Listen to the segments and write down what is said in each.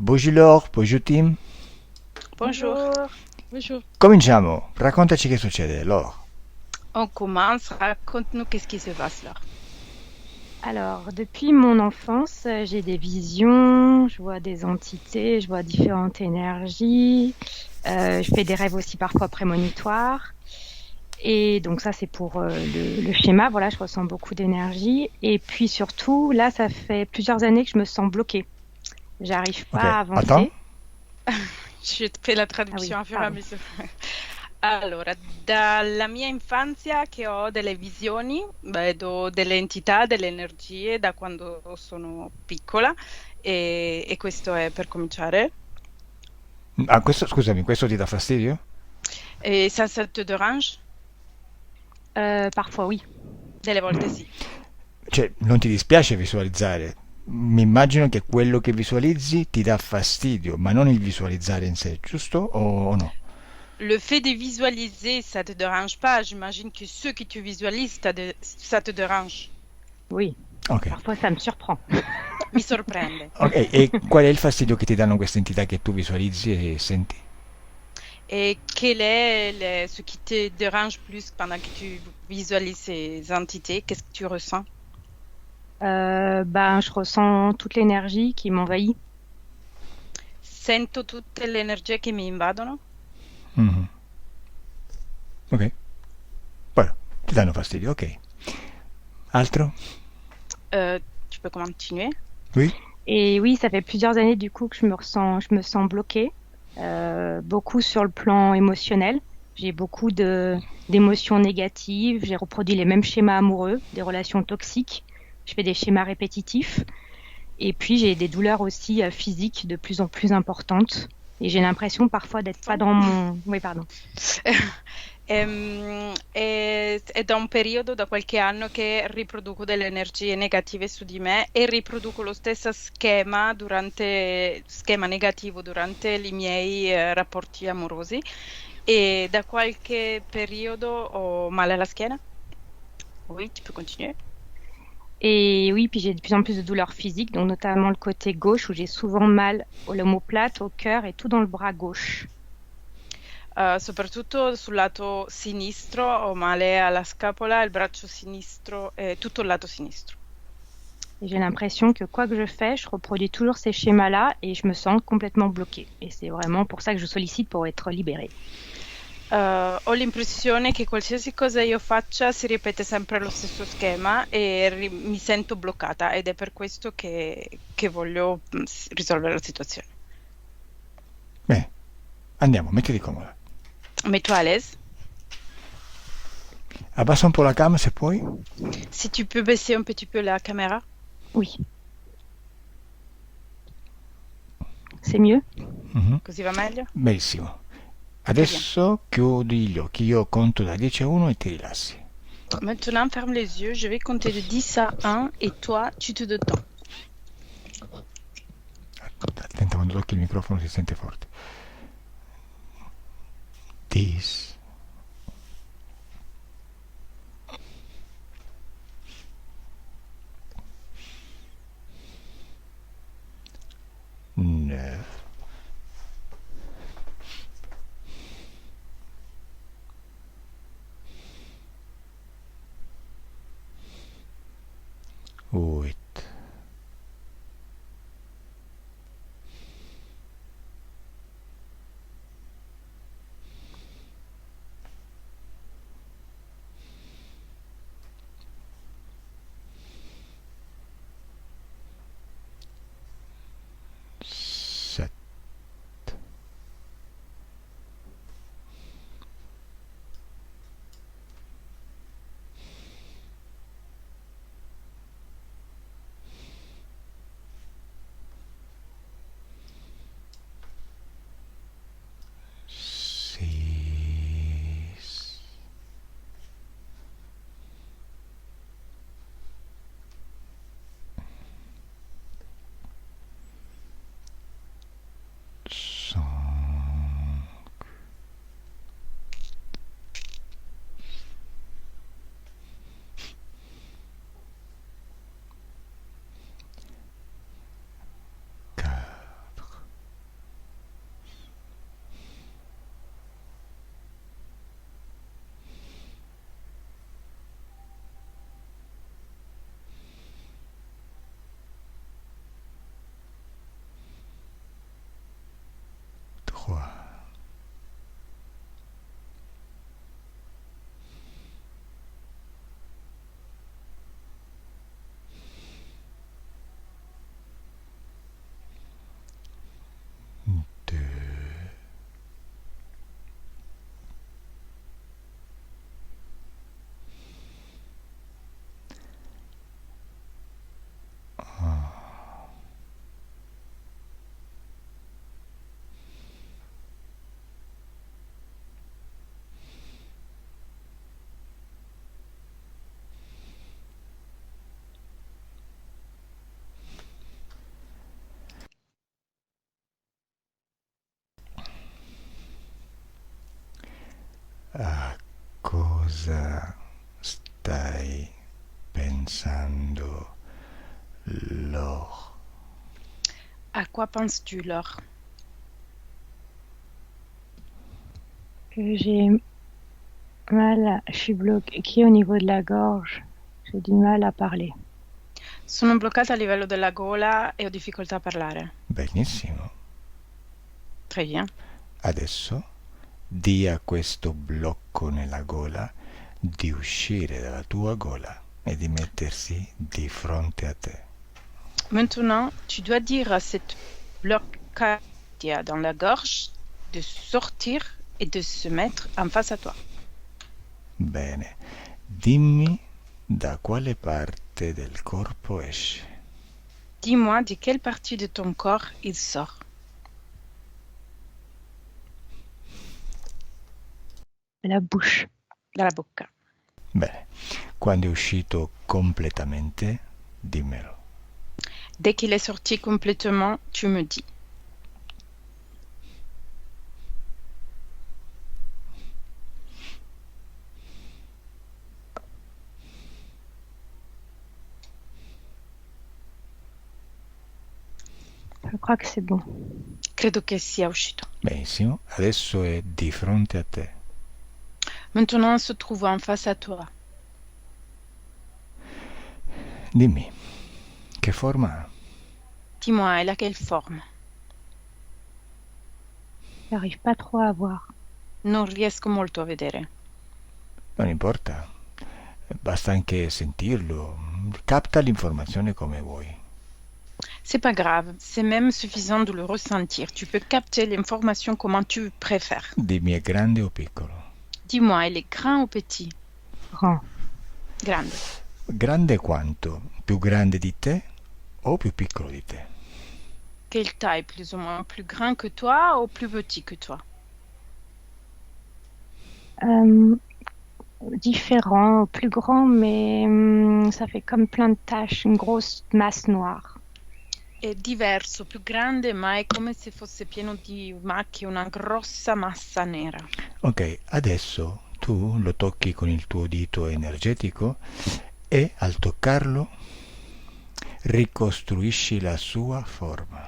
Bonjour Laure, bonjour Tim. Bonjour. Bonjour. Bonjour. Cominciamo, raccontaci che succede, Laure. On commence. Raconte-nous qu'est-ce qui se passe là. Alors, depuis mon enfance, j'ai des visions, je vois des entités, je vois différentes énergies. Je fais des rêves aussi parfois prémonitoires. Et donc ça, c'est pour le schéma. Voilà, je ressens beaucoup d'énergie. Et puis surtout, là, ça fait plusieurs années que je me sens bloquée. J'arrive Ok, pas à attends. avancer. Je te fais la Ah traduction oui, a fur e a pardon. mesura. Allora, dalla mia infanzia che ho delle visioni, vedo delle entità, delle energie da quando sono piccola e questo è per cominciare. Ah, questo, scusami, questo ti dà fastidio? E ça te dérange? Parfois, oui. Delle volte sì. Cioè, non ti dispiace visualizzare? Mi immagino che quello che visualizzi ti dà fastidio, ma non il visualizzare in sé, giusto o no? Le fait de visualiser, ça te dérange pas. J'imagine que ce que tu visualises, ça te dérange. Oui, Ok. parfois ça me surprend. Mi sorprende. Ok, e qual è il fastidio che ti danno queste entità che tu visualizzi e senti? Et quel est ce qui te dérange plus pendant que tu visualises ces entités? Qu'est-ce que tu ressens? Ben, je ressens toute l'énergie qui m'envahit. Sento tutte le energie che mi invadono. Mhm. Ok, bueno, ti danno fastidio, ok. Altro? Tu peux continuer. Oui? Et oui, ça fait plusieurs années du coup que je me sens bloquée, beaucoup sur le plan émotionnel. J'ai beaucoup d'émotions négatives. J'ai reproduit les mêmes schémas amoureux, des relations toxiques. Je fais des schémas répétitifs. Et puis j'ai des douleurs aussi physiques de plus en plus importantes. Et j'ai l'impression parfois d'être pas dans mon. Oui, pardon. È da un periodo, da qualche anno, che riproduco delle energie negative su di me e riproduco lo stesso schema negativo durante i miei rapporti amorosi. E da qualche periodo ho male alla schiena. Oui, tu peux continuer. Et oui, puis j'ai de plus en plus de douleurs physiques, donc notamment le côté gauche où j'ai souvent mal l'omoplate, au cœur et tout dans le bras gauche. Soprattutto sul lato sinistro ho male alla scapola, il braccio sinistro e tutto il lato sinistro. Et j'ai l'impression que quoi que je fais, je reproduis toujours ces schémas-là et je me sens complètement bloquée. Et c'est vraiment pour ça que je sollicite pour être libérée. Ho l'impressione che qualsiasi cosa io faccia si ripete sempre lo stesso schema e mi sento bloccata ed è per questo che voglio risolvere la situazione. Bene, andiamo, mettiti comoda. Mets-toi à l'aise. Abbassa un po' la cam se puoi. Si tu peux baisser un petit peu la caméra. Oui, c'est mieux. Mhm. Così va meglio? Benissimo. Très bien. Adesso chiudi gli occhi, io conto da 10 a 1 e ti rilassi. Maintenant, ferme les yeux. Je vais compter de 10 à 1 et toi, tu te détends. Attenta quando tocchi il microfono si sente forte. 10, 9, 8, sept, A cosa stai pensando, Laure? À quoi penses-tu, Laure? Que j'ai mal, je suis bloquée au niveau de la gorge. J'ai du mal à parler. Sono bloccata a livello della gola e ho difficoltà a parlare. Benissimo. Très bien. Adesso di a questo blocco nella gola di uscire dalla tua gola e di mettersi di fronte a te. Maintenant, tu dois dire à cette blocage qu'il y a dans la gorge de sortir et de se mettre en face à toi. Bene, dimmi da quale parte del corpo esce. Dis-moi de quelle partie de ton corps il sort. La bouche. Dalla bocca. Bene, quando è uscito completamente, dimmelo. Dès qu'il est sorti complètement, tu me dis. Je crois que c'est bon. Credo che sia uscito. Benissimo, adesso è di fronte a te. Maintenant, on se trouve en face à toi. Dimmi, che forma ha? Dis-moi, elle a quelle forme? J'arrive pas trop à voir. Non riesco molto a vedere. Non importa, basta anche sentirlo, capta l'informazione come vuoi. C'est pas grave, c'est même suffisant de le ressentir. Tu peux capter l'information comment tu préfères. Dimmi, è grande o piccolo? Dis-moi, elle est grand ou petit? Grand. Grande. Grande quanto? Più grande di te o più piccolo di te? Quelle taille, plus ou moins? Plus grand que toi ou plus petit que toi? Différent, plus grand, mais ça fait comme plein de taches, une grosse masse noire. È diverso, più grande, ma è come se fosse pieno di macchie, una grossa massa nera. Ok, adesso tu lo tocchi con il tuo dito energetico e al toccarlo ricostruisci la sua forma.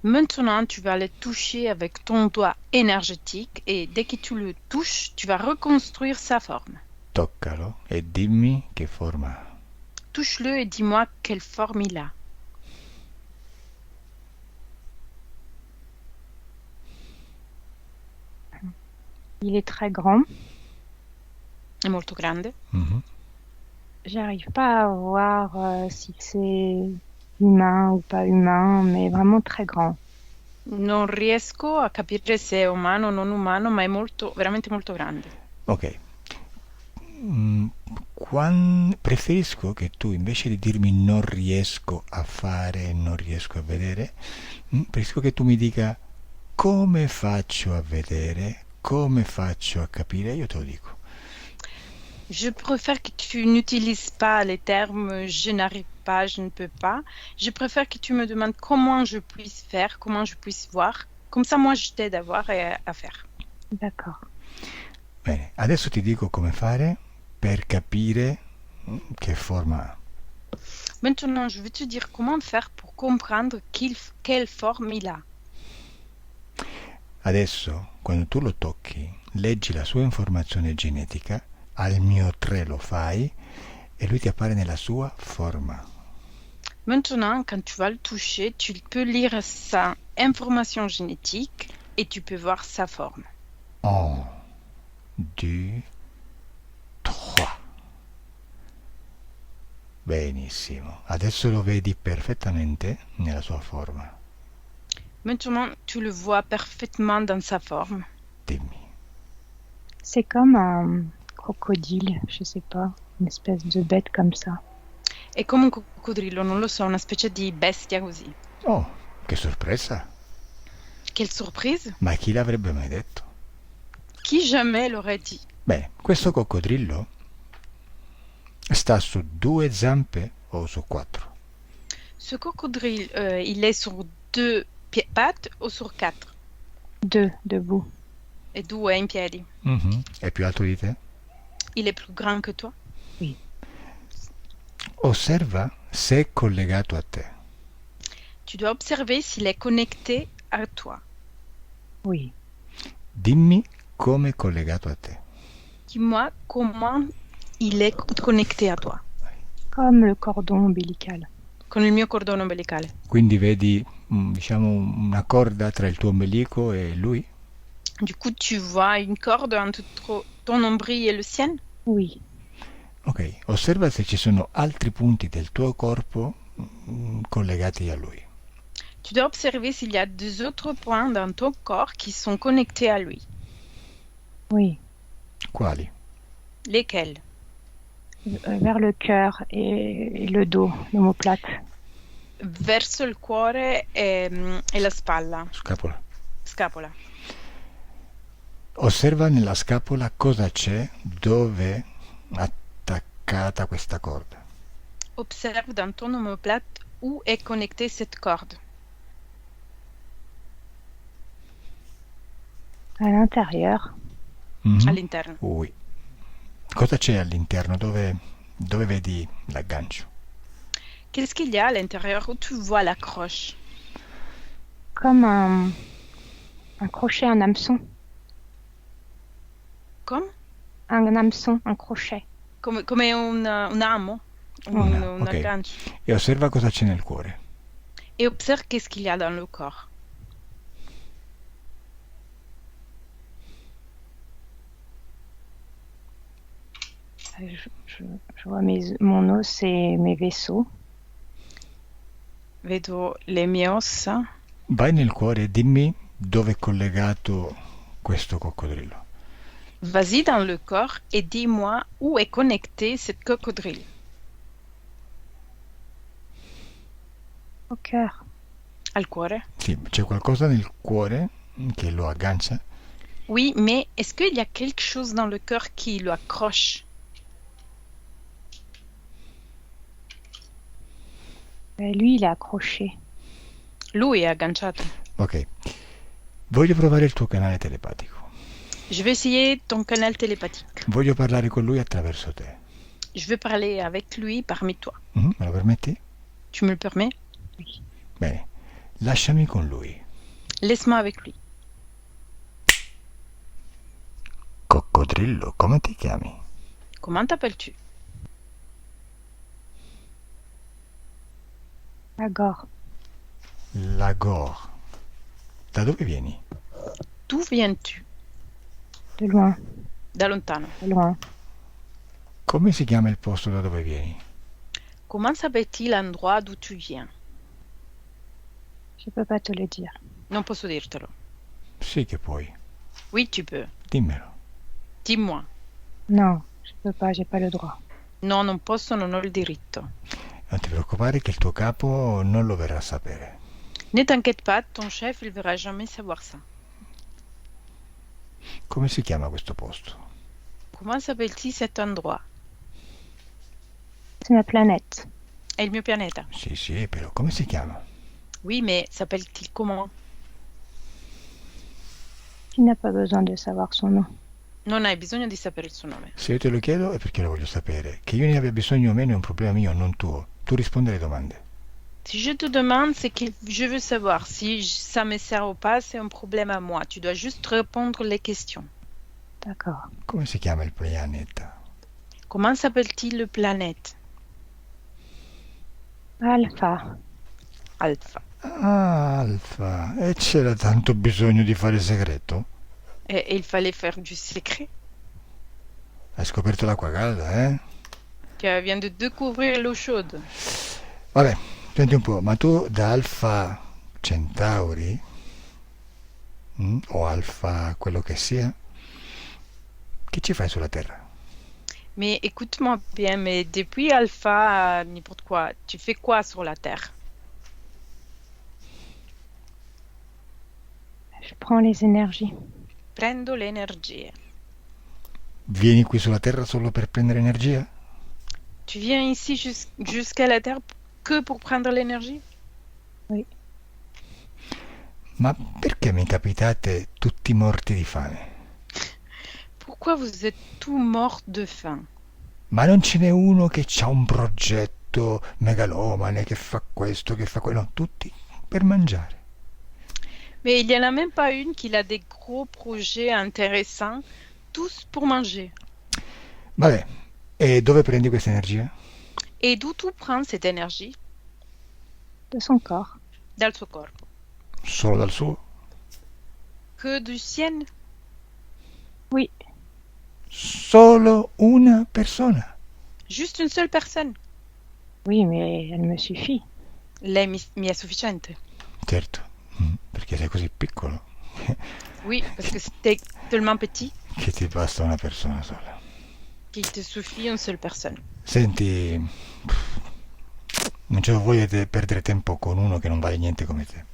Maintenant, tu vas le toucher avec ton doigt énergétique et dès que tu le touches, tu vas reconstruire sa forme. Toccalo e dimmi che forma ha. Touche-le et dis-moi quelle forme il a. Il est très grand. È molto grande. Mhm. J'arrive pas à voir si c'est humain ou pas humain, mais vraiment très grand. Non riesco a capire se è umano o non umano, ma è molto, veramente molto grande. Ok. Preferisco che tu invece di dirmi non riesco a fare, non riesco a vedere, preferisco che tu mi dica come faccio a vedere, come faccio a capire, io te lo dico. Je préfère que tu n'utilises pas les termes je n'arrive pas, je ne peux pas. Je préfère que tu me demandes comment je puisse faire, comment je puisse voir. Comme ça, moi, je t'aide à voir et à faire. D'accord. Bene, adesso ti dico come fare per capire che forma ha. Maintenant, je vais te dire comment faire pour comprendre quelle forme il a. Adesso, quando tu lo tocchi, leggi la sua informazione genetica, al mio 3 lo fai e lui ti appare nella sua forma. Maintenant, quand tu vas le toucher, tu peux lire sa information génétique et tu peux voir sa forme. 1, 2, 3. Benissimo, adesso lo vedi perfettamente nella sua forma. Maintenant, tu le vois parfaitement dans sa forme. Dimmi. C'est comme un crocodile, je sais pas, une espèce de bête comme ça. È come un coccodrillo, non lo so, una specie di bestia così. Oh, che sorpresa! Quelle surprise! Ma chi l'avrebbe mai detto? Qui jamais l'aurait dit? Beh, questo coccodrillo sta su 2 zampe o su 4? Ce coccodrile, il est sur 2 pattes ou sur 4? 2, debout. e 2 in piedi. Mhm. È più alto di te? Il est plus grand que toi. Oui. Osserva se è collegato a te. Tu dois observer s'il est connecté à toi. Oui. Dimmi come è collegato a te. Dis-moi comment il est connecté à toi. Comme le cordon ombilical. Con il mio cordone ombelicale. Quindi vedi, diciamo, una corda tra il tuo ombelico e lui? Du coup, tu vois une corde entre ton nombril et le sien? Oui. Ok, osserva se ci sono altri punti del tuo corpo collegati a lui. Tu dois observer s'il y a deux autres points dans ton corps qui sont connectés à lui. Oui. Quali? Lesquels? Vers le cœur et le dos, l'omoplate. Verso il cuore e la spalla, Scapola. scapola. Osserva nella scapola cosa c'è, dove è attaccata questa corda. Observe dans ton omoplate où est connectée cette corde. À l'intérieur. Mhm. All'interno. Oui. Cosa c'è all'interno? Dove vedi l'aggancio? Qu'est-ce qu'il y a à l'intérieur où tu vois l'accroche? Comme un crochet, un hameçon. Comme? Un hameçon, un crochet. Come un amo, un ok. aggancio. E osserva cosa c'è nel cuore. Et observe qu'est-ce qu'il y a dans le corps. Je vois mon os et mes vaisseaux. Vedo le mie ossa. Vai nel cuore e dimmi dove è collegato questo coccodrillo. Vas-y dans le corps et dis-moi où est connecté cette cocodrille. Au cœur. Al cuore? Sì, c'è qualcosa nel cuore che lo aggancia? Oui, mais est-ce qu'il y a quelque chose dans le cœur qui le accroche? Lui, il est accroché. Lui è agganciato. Ok. Voglio provare il tuo canale telepatico. Je vais essayer ton canal télépathique. Voglio parlare con lui attraverso te. Je veux parler avec lui parmi toi. Me lo permetti? Tu me le permets? Bene. Lasciami con lui. Laisse-moi avec lui. Coccodrillo, come ti chiami? Comment t'appelles-tu? Agor. Lagor. Da dove vieni? D'où viens-tu? De loin. Da lontano. De loin. Come si chiama il posto da dove vieni? Comment s'appelle-t-il l'endroit d'où tu viens? Je peux pas te le dire. Non posso dirtelo. Sì che puoi. Oui, tu peux. Dimmelo. Dis-moi. Non, je peux pas, j'ai pas le droit. No, non posso, non ho il diritto. Non ti preoccupare che il tuo capo non lo verrà a sapere. Ne t'inquiète pas, ton chef, il verra jamais savoir ça. Come si chiama questo posto? Comment s'appelle-t-il cet endroit? C'est ma planète. È il mio pianeta. Sì, però come si chiama? Oui, mais s'appelle-t-il comment? Tu n'as pas besoin de savoir son nom. Non hai bisogno di sapere il suo nome. Se io te lo chiedo è perché lo voglio sapere. Che io ne abbia bisogno o meno è un problema mio, non tuo. Tu rispondi alle domande. Si je te demande, c'est que je veux savoir. Si ça me sert ou pas, c'est un problème à moi. Tu dois juste répondre les questions. D'accord. Come si chiama il pianeta? Comment s'appelle-t-il le planète? Alpha. Alpha. Ah, Alfa. E c'era tanto bisogno di fare segreto? Et il fallait faire du secret. Hai scoperto l'acqua calda, eh? Tu viens de découvrir l'eau chaude. Vabbè, senti un po', ma tu da Alfa Centauri, o Alfa quello che sia, che ci fai sulla Terra? Mais écoute-moi bien, mais depuis Alpha, n'importe quoi, tu fais quoi sur la Terre? Je prends les énergies. Prendo le energie. Vieni qui sulla Terra solo per prendere energia? Tu viens ici jusqu'à la Terre que pour prendre l'énergie? Oui. Ma perché mi capitate tutti morti di fame? pourquoi vous êtes tout mort de faim? Ma non ce n'è uno che ha un progetto megalomane, che fa questo, che fa quello. No, tutti per mangiare. Mais il n'y en a même pas une qui a des gros projets intéressants, tous pour manger. Vabbè, e dove prendi questa energia? Et d'où tu prends cette énergie? De son corps. Dal suo corpo. Solo dal suo? Que du sien? Oui, Solo una persona. Juste une seule personne. oui, mais elle me suffit. Lei mi è sufficiente. Certo, perché sei così piccolo Oui, parce que c'était tellement petit che ti basta una persona sola. qu'il te suffit une seule personne. Senti, non c'ho voglia di perdere tempo con uno che non vale niente come te.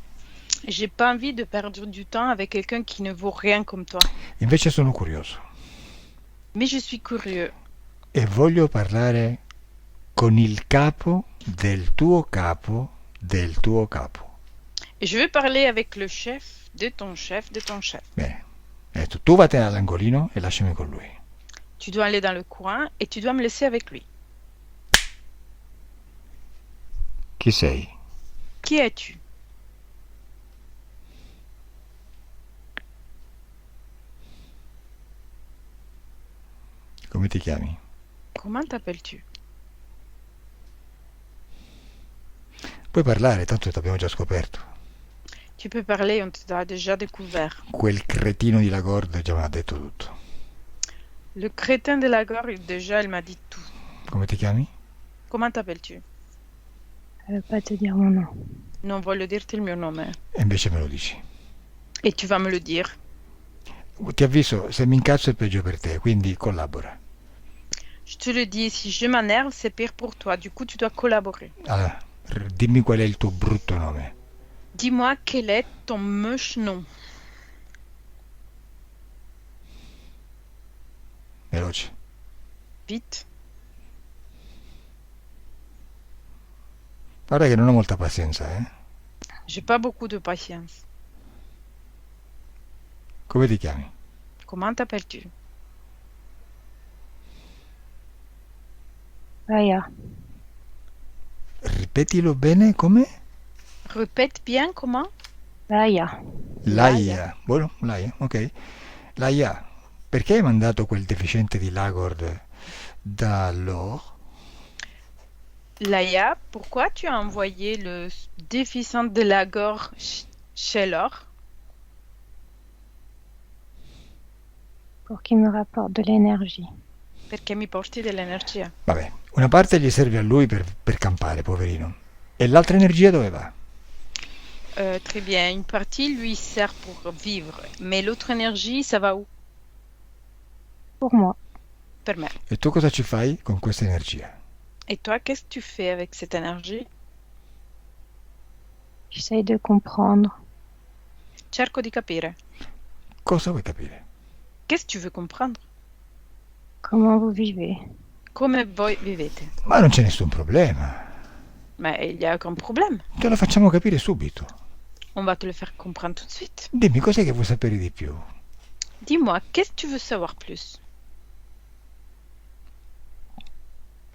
J'ai pas envie de perdre du temps avec quelqu'un qui ne vaut rien comme toi. Invece sono curioso Mais je suis curieux. e voglio parlare con il capo del tuo capo del tuo capo. Et je veux parler avec le chef de ton chef de ton chef. Bene, hai detto, tu vattene all'angolino e lasciami con lui. Tu dois aller dans le coin et tu dois me laisser avec lui. Chi sei? Qui es-tu? Come ti chiami? Comment t'appelles-tu? Puoi parlare, tanto ti abbiamo già scoperto. Tu peux parler, on t'a déjà découvert. Quel cretino di Lagorde già mi ha detto tutto. Le crétin de la gare, déjà, il m'a dit tout. Come ti chiami? Comment t'appelles-tu? Elle veut pas te dire mon nom. Non voglio dirti il mio nome. E invece me lo dici. Et tu vas me le dire. Ti avviso, se mi incazzo è peggio per te, quindi collabora. Je te le dis, si je m'énerve, c'est pire pour toi. Du coup, tu dois collaborer. Allora, dimmi qual è il tuo brutto nome. Dis-moi quel est ton moche nom. Veloce. Vite. Guarda che non ho molta pazienza, J'ai pas beaucoup de patience. Come ti chiami? Comment t'appelles-tu? Raya. Ripetilo bene, come? Répète bien comment? Raya. Laia. Buono, Laia, ok. Laia, perché hai mandato quel deficiente di Lagord da Lore? Laïa, pourquoi tu as envoyé le déficient de la gorge chez l'or? Pour qu'il me rapporte de l'énergie. Perché mi porti dell'energia. Vabbè, una parte gli serve a lui per campare, poverino. E l'altra energia dove va? Très bien, une partie lui sert pour vivre, mais l'autre énergie, ça va où? Pour moi. Per me. E tu cosa ci fai con questa energia? Et toi, qu'est-ce que tu fais avec cette énergie? J'essaye de comprendre. Cerco di capire. Cosa vuoi capire? Qu'est-ce que tu veux comprendre? Comment vous vivez. Come voi vivete? Ma non c'è nessun problema. Mais il n'y a aucun problème. Te lo facciamo capire subito. On va te le faire comprendre tout de suite. Dimmi cos'è che vuoi sapere di più. Dis-moi, qu'est-ce que tu veux savoir plus?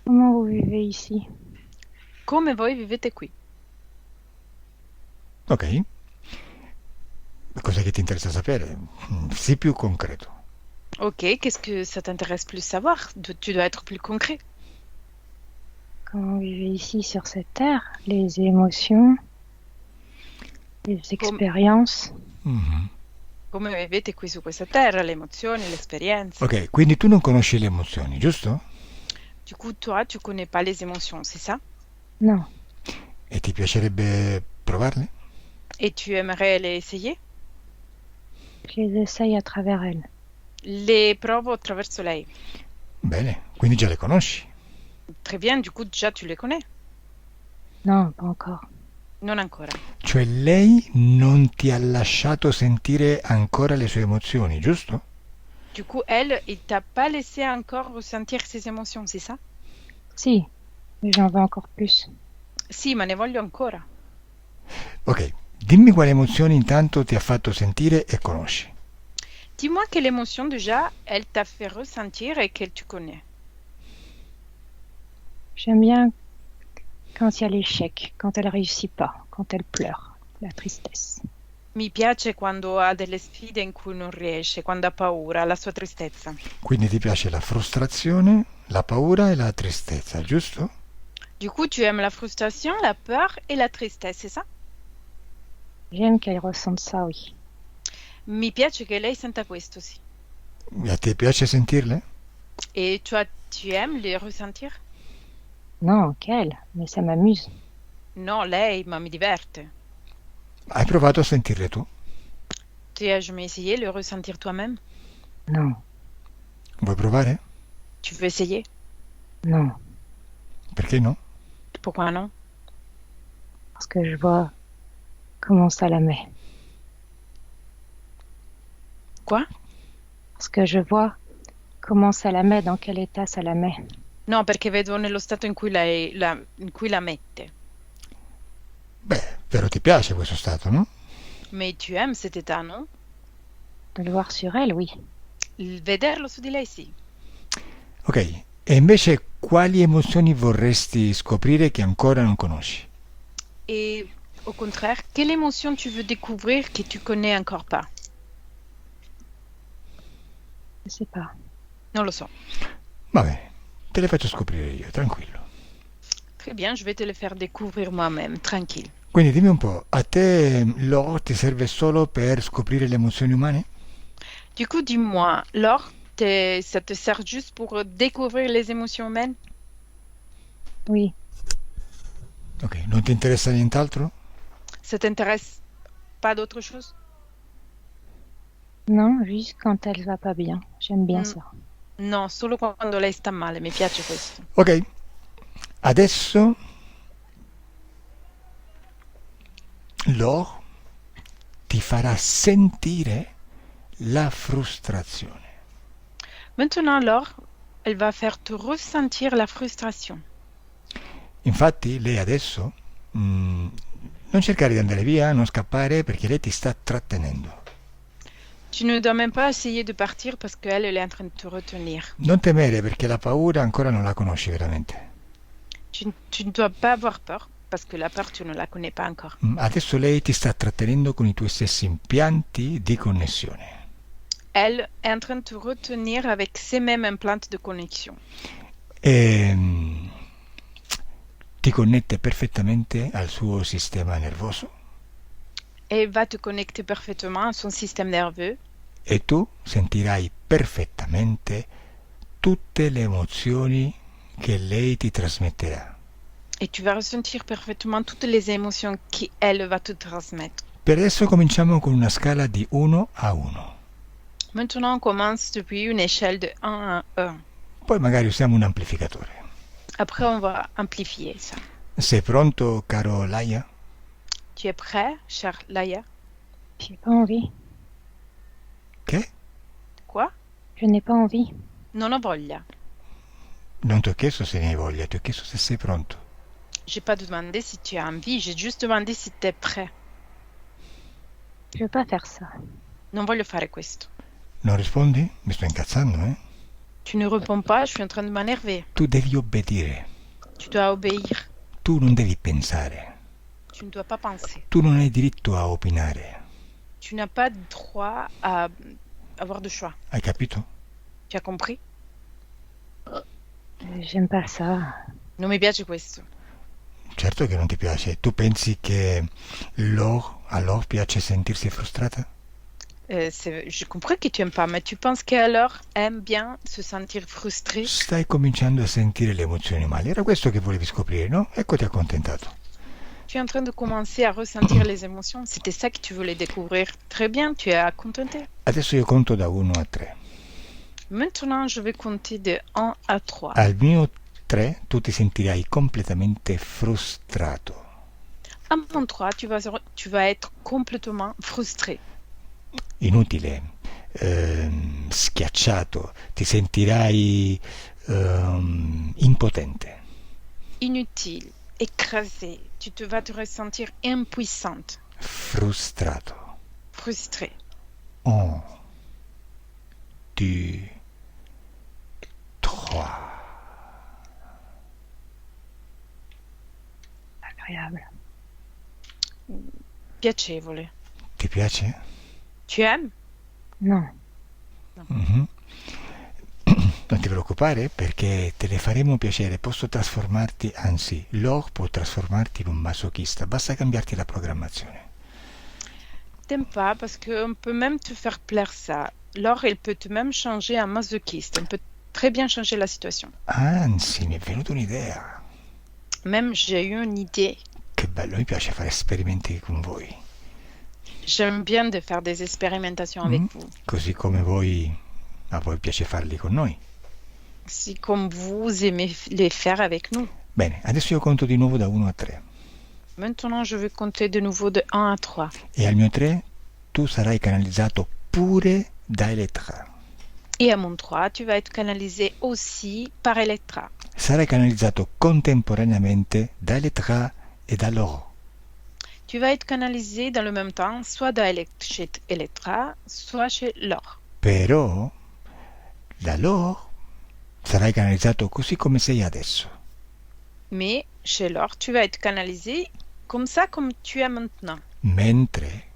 Comment vous vivez ici. Come voi vivete qui? Ok? Cos'è che ti interessa sapere? Sii più concreto. Ok, qu'est-ce que ça t'intéresse plus savoir? Tu dois être plus concret. Comment vous vivez ici sur cette terre. Les émotions. Les expériences. Mhm. Come vivete qui su questa terra, le emozioni, le esperienze. Ok, quindi tu non conosci le emozioni, giusto? Du coup, toi, tu connais pas les émotions, c'est ça? Non. E ti piacerebbe provarle? Et tu aimerais les essayer? Je les essaye à travers elle. Les provo attraverso lei. Bene, quindi già le conosci. Très bien, du coup, déjà, tu les connais. Non, pas encore. Non ancora. Cioè lei non ti ha lasciato sentire ancora le sue emozioni, giusto? Du coup, elle, il t'a pas laissé encore ressentir ses émotions, c'est ça? Si, mais j'en veux encore plus. Sì, ma ne voglio ancora. Ok, dimmi quali emozioni intanto ti ha fatto sentire e conosci. Dis-moi quelle émotion déjà elle t'a fait ressentir et qu'elle tu connais. J'aime bien quand il y a l'échec, quand elle réussit pas, quand elle pleure, la tristesse. Mi piace quando ha delle sfide in cui non riesce, quando ha paura, la sua tristezza. Quindi ti piace la frustrazione, la paura e la tristezza, giusto? Du coup, tu aimes la frustration, la peur et la tristesse, c'est ça? J'aime qu'elle ressente ça, oui. Mi piace che lei senta questo, sì. E a te piace sentirle? Et toi, tu aimes les ressentir? Non, qu'elle, mais ça m'amuse. No, lei, ma mi diverte. Hai provato a sentirle tu? Tu as jamais essayé de le ressentir toi-même? Non, Vuoi provare? Tu veux essayer? non, Perché no? Pourquoi non? parce que je vois comment ça la met. Quoi? Parce que je vois comment ça la met, dans quel état ça la met. No, perché vedo nello stato in cui in cui la mette. Beh, però ti piace questo stato, no? Mais tu aimes cet état, non? De le voir sur elle, oui. Vederlo su di lei, sì. Ok, e invece quali emozioni vorresti scoprire che ancora non conosci? Et au contraire, quelle émotion tu veux découvrir que tu connais encore pas? Je sais pas. Non lo so. Vabbè, te le faccio scoprire io, tranquillo. Très bien, je vais te le faire découvrir moi-même, tranquille. Quindi dimmi un po', a te l'oro ti serve solo per scoprire le emozioni umane? Du coup, dis-moi, l'or, ça te sert juste pour découvrir les émotions humaines? Oui, Ok, non ti interessa nient'altro? Ça t'intéresse pas d'autre chose? non, juste quand elle va pas bien. J'aime bien Mm. ça. No, solo quando lei sta male, mi piace questo. Ok, adesso l'oro ti farà sentire la frustrazione. Maintenant, l'or, elle va faire te ressentir la frustration. Infatti lei adesso non cercare di andare via, non scappare perché lei ti sta trattenendo. Tu ne dois même pas essayer de partir parce qu'elle, elle est en train de te retenir. Non temere perché la paura ancora non la conosci veramente. Tu ne dois pas avoir peur parce que la peur, tu ne la connais pas encore. Adesso lei ti sta trattenendo con i tuoi stessi impianti di connessione. Elle est en train de te retenir avec ces mêmes implants de connexion. E ti connette perfettamente al suo sistema nervoso Et va te connecter parfaitement à son système nerveux. e tu sentirai perfettamente tutte le emozioni che lei ti trasmetterà. Et tu vas ressentir parfaitement toutes les émotions qu'elle va te transmettre. Per adesso cominciamo con una scala di 1 a 1. Maintenant, on commence depuis une échelle de 1 à 1. Poi magari usiamo un amplificatore. Après, on va amplifier ça. Sei pronto, caro Laia? Tu es prêt, cher Laia? J'ai pas envie. Che? Quoi? Je n'ai pas envie. Non ho voglia. Non ti ho chiesto se ne hai voglia, ti ho chiesto se sei pronto. J'ai pas demandé si tu as envie, j'ai juste demandé si tu es prêt. Je veux pas faire ça. Non voglio fare questo. Non rispondi? Mi sto incazzando, eh? Tu ne réponds pas, je suis en train de m'énerver. Tu devi obbedire. Tu dois obéir. Tu non devi pensare. Tu ne dois pas penser. Tu non hai diritto a opinare. Tu n'as pas droit à avoir de choix. Hai capito? Tu as compris? J'aime pas ça. Non mi piace questo. Certo che non ti piace. Tu pensi che a Laure piace sentirsi frustrata? Je comprends que tu aimes pas, mais tu penses qu'alors aime bien se sentir frustré? Stai cominciando a sentire le emozioni male. Era questo che volevi scoprire, no? Ecco, ti ha accontentato. Tu es en train de commencer à ressentir les émotions. C'était ça que tu voulais découvrir. Très bien, tu es contenté. Adesso io conto da 1 a 3. Maintenant, je vais compter de 1 à 3. Al mio 3 tu ti sentirai completamente frustrato. À mon 3, tu vas être complètement frustré. Inutile, schiacciato, ti sentirai impotente. Inutile, écrasé. Tu vas te ressentir impuissante, Frustrato. frustré. Oh. 2, 3. Agréable. Piacevole. Ti piace? Tu aimes? Non. Mhm. Non ti preoccupare perché te le faremo piacere. Posso trasformarti, anzi, Laure può trasformarti in un masochista. Basta cambiarti la programmazione. T'aimes pas parce qu'on peut même te faire plaire ça. Laure, il peut te même changer en masochiste. On peut très bien changer la situation. Anzi, mi è venuta un'idea. Même j'ai eu une idée. Che bello, mi piace fare esperimenti con voi. J'aime bien de faire des expérimentations avec vous. Così come voi, a voi piace farli con noi. Si comme vous aimez les faire avec nous. Bene, adesso io conto di nuovo da 1 a 3. Maintenant, je vais compter de nouveau de 1 à 3. E al mio 3 tu sarai canalizzato pure da Elettra. Et à mon 3, tu vas être canalisé aussi par Electra. Sarai canalizzato contemporaneamente da Elettra e da Laure. Tu vas être canalisé dans le même temps, soit chez Electra, soit chez Laure. Però da Laure sarai canalizzato così come sei adesso. Mais chez Laure, tu vas être canalisé comme ça, comme tu es maintenant. Mentre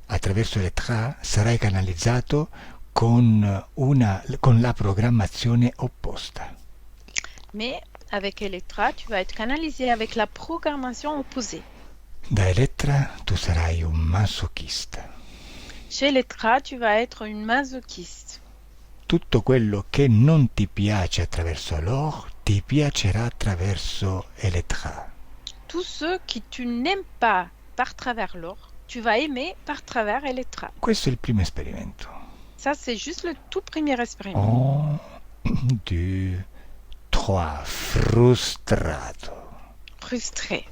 attraverso Elettra sarai canalizzato con la programmazione opposta. Mais avec Electra, tu vas être canalisé avec la programmation opposée. Da Elettra tu sarai un masochista. Chez Electra, tu vas être une masochiste. Tutto quello che non ti piace attraverso Laure ti piacerà attraverso Elettra. Tout ce que tu n'aimes pas par travers Laure, tu vas aimer par travers Electra. Questo è il primo esperimento. Ça, c'est juste le tout premier expériment. 1, 2, 3. Frustrato. Frustré.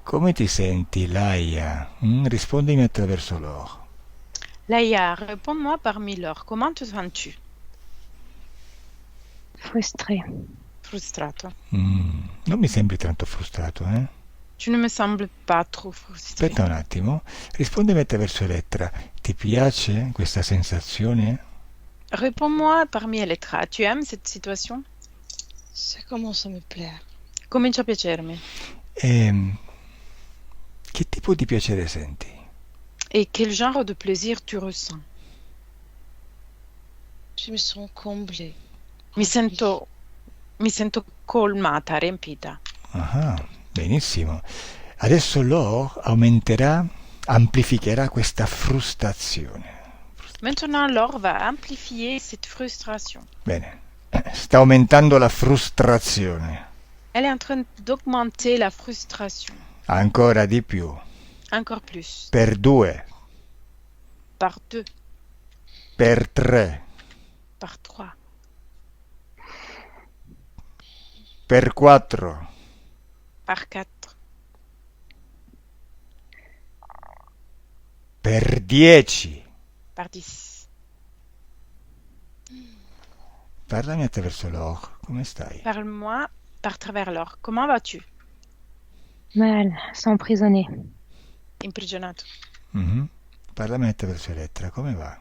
Come ti senti, Laia? Rispondimi attraverso Laure. Laïa, réponds-moi parmi Laure. Comment te sens-tu? Frustré. Frustrato. Non mi sembri tanto frustrato, eh? Tu ne me sembles pas trop frustré. Aspetta un attimo. Rispondimi attraverso Elettra. Ti piace questa sensazione? Réponds-moi parmi Electra. Tu aimes cette situation? Ça commence à me plaire. Comincia a piacermi. Che tipo di piacere senti? Et quel genre de plaisir tu ressens? Je me sens comblée. Mi sento colmata, riempita. Ah, benissimo. Adesso Laure amplificherà questa frustrazione. Maintenant, Laure va amplifier cette frustration. Bene. Sta aumentando la frustrazione. Elle est en train d'augmenter la frustration. Ancora di più. Encore plus. Per 2. Par 2. Per 3. Par 3. Per 4. Par 4. Per 10. Par 10. Parlami attraverso Laure. Come stai? Parle-moi par travers Laure. Comment vas-tu? Mal, s'emprisonner. Imprigionato. Parlami attraverso Elettra. Come va?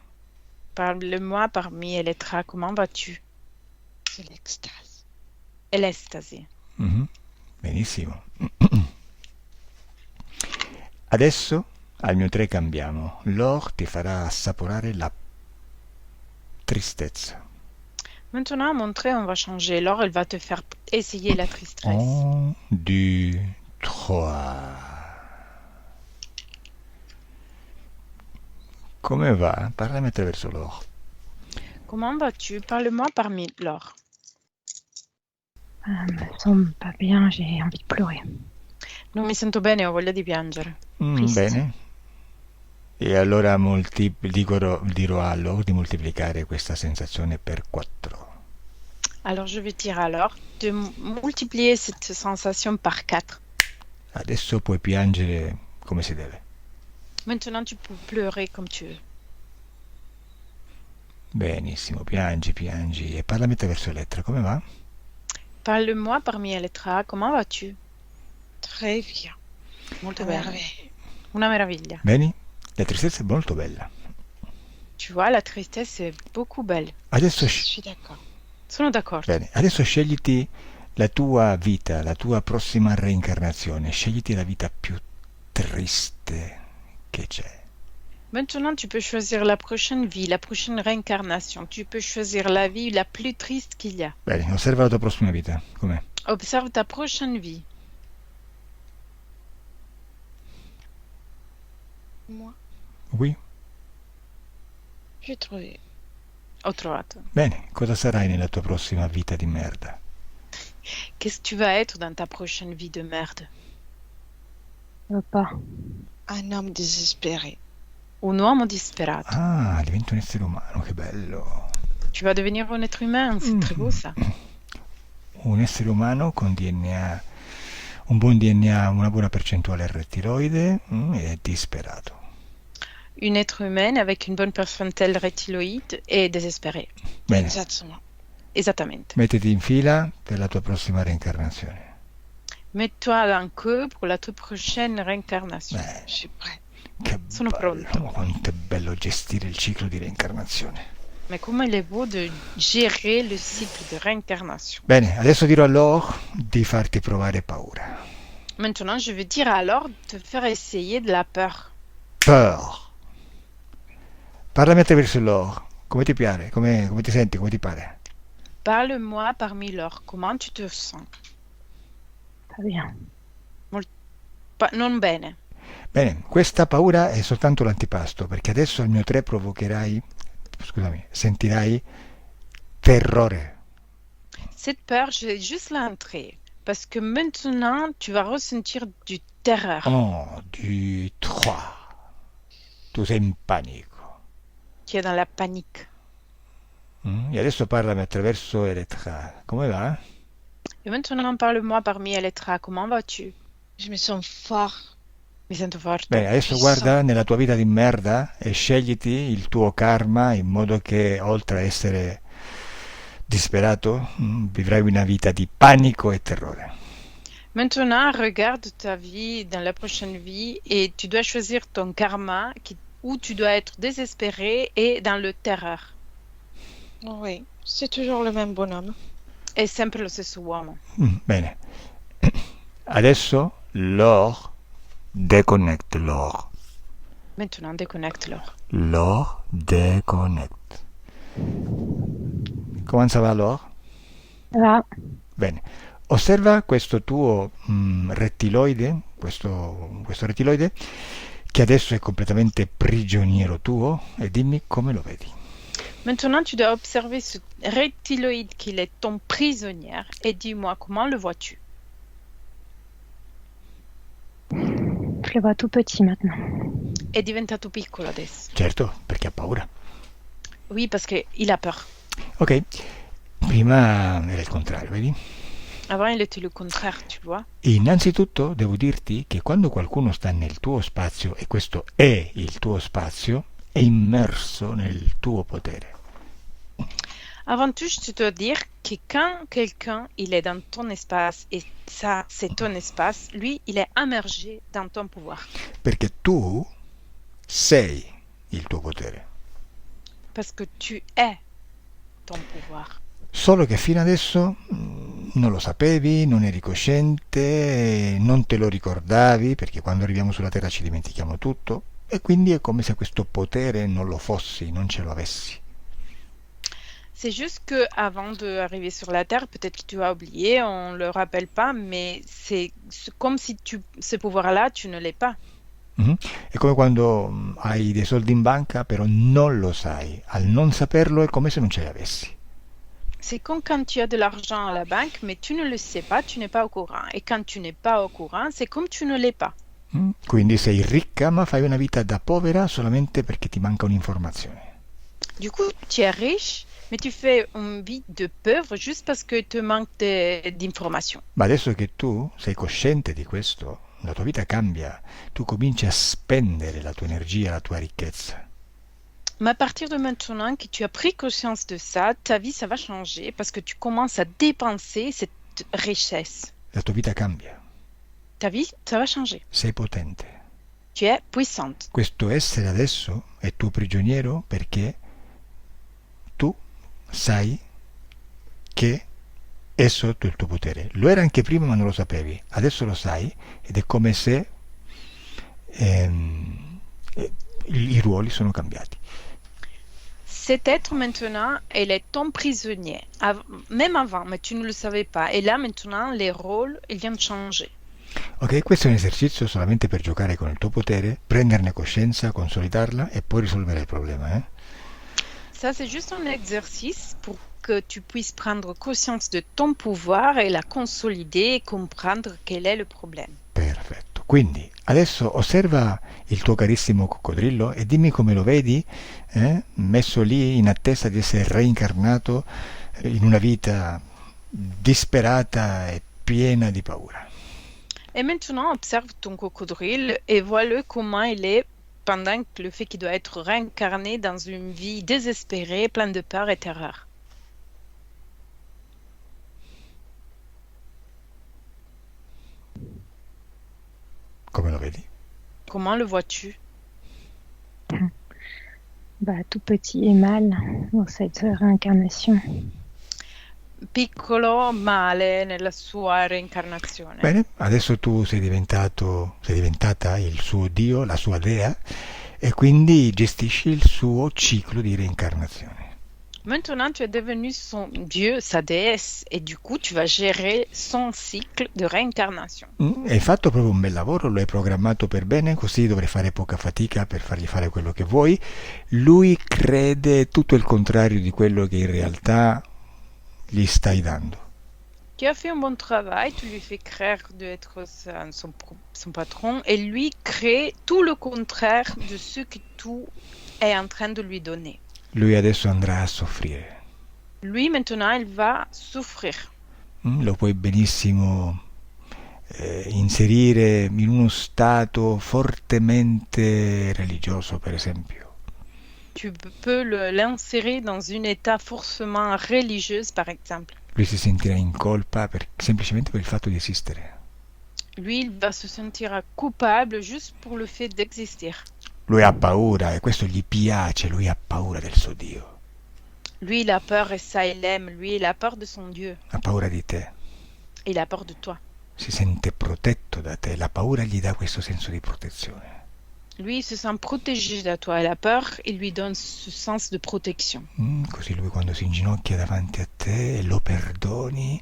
Parle-moi parmi Elettra. Comment vas-tu? C'est l'extase. E l'estasi. Benissimo. Adesso al mio 3 cambiamo. Laure ti farà assaporare la tristezza. Maintenant, à mon trait, on va changer. Laure, elle va te faire essayer la tristesse. 1, 2, 3. Come va? Parlami attraverso Laure. Comment vas-tu? Parle-moi parmi Laure. Je me sens pas bien, j'ai envie de pleurer. Non mi sento bene, ho voglia di piangere. Triste. Bene. E allora dirò a Laure di moltiplicare questa sensazione per 4. Alors je vais dire à Laure de multiplier cette sensation par 4. Adesso puoi piangere come si deve. Maintenant tu peux pleurer comme tu veux. Benissimo, piangi. E parlami attraverso Elettra, come va? Parle-moi parmi Elettra, comment vas-tu? Très bien. Molto À bene. merveille. Una meraviglia. Bene? La tristezza è molto bella. Tu vois, la tristesse è beaucoup belle. Adesso, Je suis d'accord. Sono d'accordo. bene, adesso scegliti la tua vita, la tua prossima reincarnazione. Scegliti la vita più triste che c'è. Maintenant, tu peux choisir la prochaine vie, la prochaine réincarnation. Tu peux choisir la vie la plus triste qu'il y a. Bene, osserva la tua prossima vita. Com'è? Observe ta prochaine vie. Moi, Oui? j'ai trouvé. Ho trovato. Bene, cosa sarai nella tua prossima vita di merda? Qu'est-ce que tu vas être dans ta prochaine vie de merde? Pas. Un homme désespéré. Un uomo disperato. Ah, diventi un essere umano, che bello. Tu vas devenir un être humain, c'est très beau ça. Un essere umano con DNA, un buon DNA, una buona percentuale rettiloide e disperato. Un être humain avec une bonne percentile rétiloïde et désespéré. Bene, Exactement. Esattamente. mettiti in fila per la tua prossima reincarnazione. Mets-toi en queue pour la toute prochaine réincarnation. Beh, Je suis prête. che Sono bello, pronto. ma quanto è bello gestire il ciclo di reincarnazione. Mais comment il est beau de gérer le cycle de réincarnation. Bene, adesso dirò a Laure di farti provare paura. Maintenant, je vais dire alors de te faire essayer de la peur. Peur. Parlami attraverso Laure. Come ti piace? Come ti senti? Come ti pare? Parle-moi parmi leurs. Comment tu te sens? Pas bien. Non bene. Bene, questa paura è soltanto l'antipasto, perché adesso al mio 3 sentirai terrore. Cette peur, je vais juste l'entrer. Parce que maintenant, tu vas ressentir du terreur. Oh, du 3. Tu sei in panico. Tu es dans la panique. E adesso parlami attraverso Elettra. Come va? Et maintenant, parle-moi parmi Elettra. Comment vas-tu? Je me sens fort. Mi sento forte. Bene, adesso guarda nella tua vita di merda e scegliti il tuo karma in modo che oltre a essere disperato vivrai una vita di panico e terrore. Maintenant, regarde ta vie dans la prochaine vie et tu dois choisir ton karma où tu dois être désespéré et dans le terreur. Oui, c'est toujours le même bonhomme. È sempre lo stesso uomo. Bene. Adesso Laure, déconnecte Laure. Maintenant, déconnecte-le. Laure, déconnecte. Come va Laure? Va. Bene. Osserva questo tuo rettiloide, questo rettiloide, che adesso è completamente prigioniero tuo, e dimmi come lo vedi. Maintenant, tu dois observer ce reptiloïde qu'il est ton prisonnière et dis-moi comment le vois-tu? Je le vois tout petit maintenant. È diventato piccolo adesso. Certo, perché ha paura. Oui, parce qu'il a peur. Ok, prima era il contrario, vedi? Avant, il était le contraire, tu vois. Innanzitutto devo dirti che quando qualcuno sta nel tuo spazio, e questo è il tuo spazio, è immerso nel tuo potere. Avant tout, je dois dire que quand quelqu'un il est dans ton espace et ça, c'est ton espace, lui, il est immergé dans ton pouvoir. Perché tu sei il tuo potere. Parce que tu es ton pouvoir. Solo che fino adesso non lo sapevi, non eri cosciente, non te lo ricordavi, perché quando arriviamo sulla Terra ci dimentichiamo tutto, e quindi è come se questo potere non lo fossi, non ce lo avessi. C'est juste que avant d'arriver sur la Terre, peut-être que tu as oublié, on le rappelle pas, mais c'est comme si ce pouvoir-là, tu ne l'es pas. È come quando hai dei soldi in banca, però non lo sai. Al non saperlo è come se non ce li avessi. C'est comme quand tu as de l'argent à la banque, mais tu ne le sais pas, tu n'es pas au courant. Et quand tu n'es pas au courant, c'est comme tu ne l'es pas. Quindi sei ricca, ma fai una vita da povera solamente perché ti manca un'informazione. Du coup, tu es riche, mais tu fais une vie de pauvre juste parce que te manque d'informations. Ma adesso che tu sei cosciente di questo, la tua vita cambia. Tu cominci a spendere la tua energia, la tua ricchezza. Mais à partir de maintenant que tu as pris conscience de ça, ta vie, ça va changer parce que tu commences à dépenser cette richesse. La tua vita cambia. Ta vie, ça va changer. Sei potente. Tu es puissante. Questo essere adesso è tuo prigioniero perché tu sai che è sotto il tuo potere. Lo era anche prima ma non lo sapevi, adesso lo sai ed è come se ehm, i ruoli sono cambiati. Cet être maintenant, elle est ton prisonnier. Même avant, mais tu ne le savais pas. Et là maintenant, les rôles, ils viennent changer. Ok, questo è un esercizio solamente per giocare con il tuo potere, prenderne coscienza, consolidarla e poi risolvere il problema. Ça, c'est juste un exercice pour que tu puisses prendre conscience de ton pouvoir et la consolider et comprendre quel est le problème. Perfetto. Quindi adesso osserva il tuo carissimo coccodrillo e dimmi come lo vedi, messo lì in attesa di essere reincarnato in una vita disperata e piena di paura. Et maintenant, observe ton cocodrille et vois-le comment il est pendant le fait qu'il doit être réincarné dans une vie désespérée, pleine de peur et terreur. Come lo vedi? Comment le vois-tu? Tout petit et mal dans cette réincarnation. Piccolo male nella sua reincarnazione. Bene, adesso tu sei diventata il suo Dio, la sua dea, e quindi gestisci il suo ciclo di reincarnazione. Maintenant, tu es devenu son Dieu, sa déesse, et du coup, tu vas gérer son cycle de réincarnation. Hai fatto proprio un bel lavoro, lo hai programmato per bene, così dovrai fare poca fatica per fargli fare quello che vuoi. Lui crede tutto il contrario di quello che in realtà gli stai dando. Tu as fait un bon travail, tu lui fais créer d'être son patron, et lui crée tout le contraire de ce que tu es en train de lui donner. Lui adesso andrà a soffrire. Lui, maintenant, il va souffrir. Lo puoi benissimo inserire in uno stato fortemente religioso, per esempio. Tu peux l'insérer dans un état forcément religieux, par exemple. Lui si sentirà in colpa semplicemente per il fatto di esistere. Lui, il va se sentir coupable juste pour le fait d'exister. Lui ha paura e questo gli piace, lui ha paura del suo Dio. Lui, il a peur et ça, il aime. Lui, il a peur de son Dieu. Ha paura di te. Il a peur de toi. Si sente protetto da te, la paura gli dà questo senso di protezione. Lui, il se sent protégé de toi et la peur, il lui donne ce sens de protection. Così lui quando si inginocchia davanti a te e lo perdoni,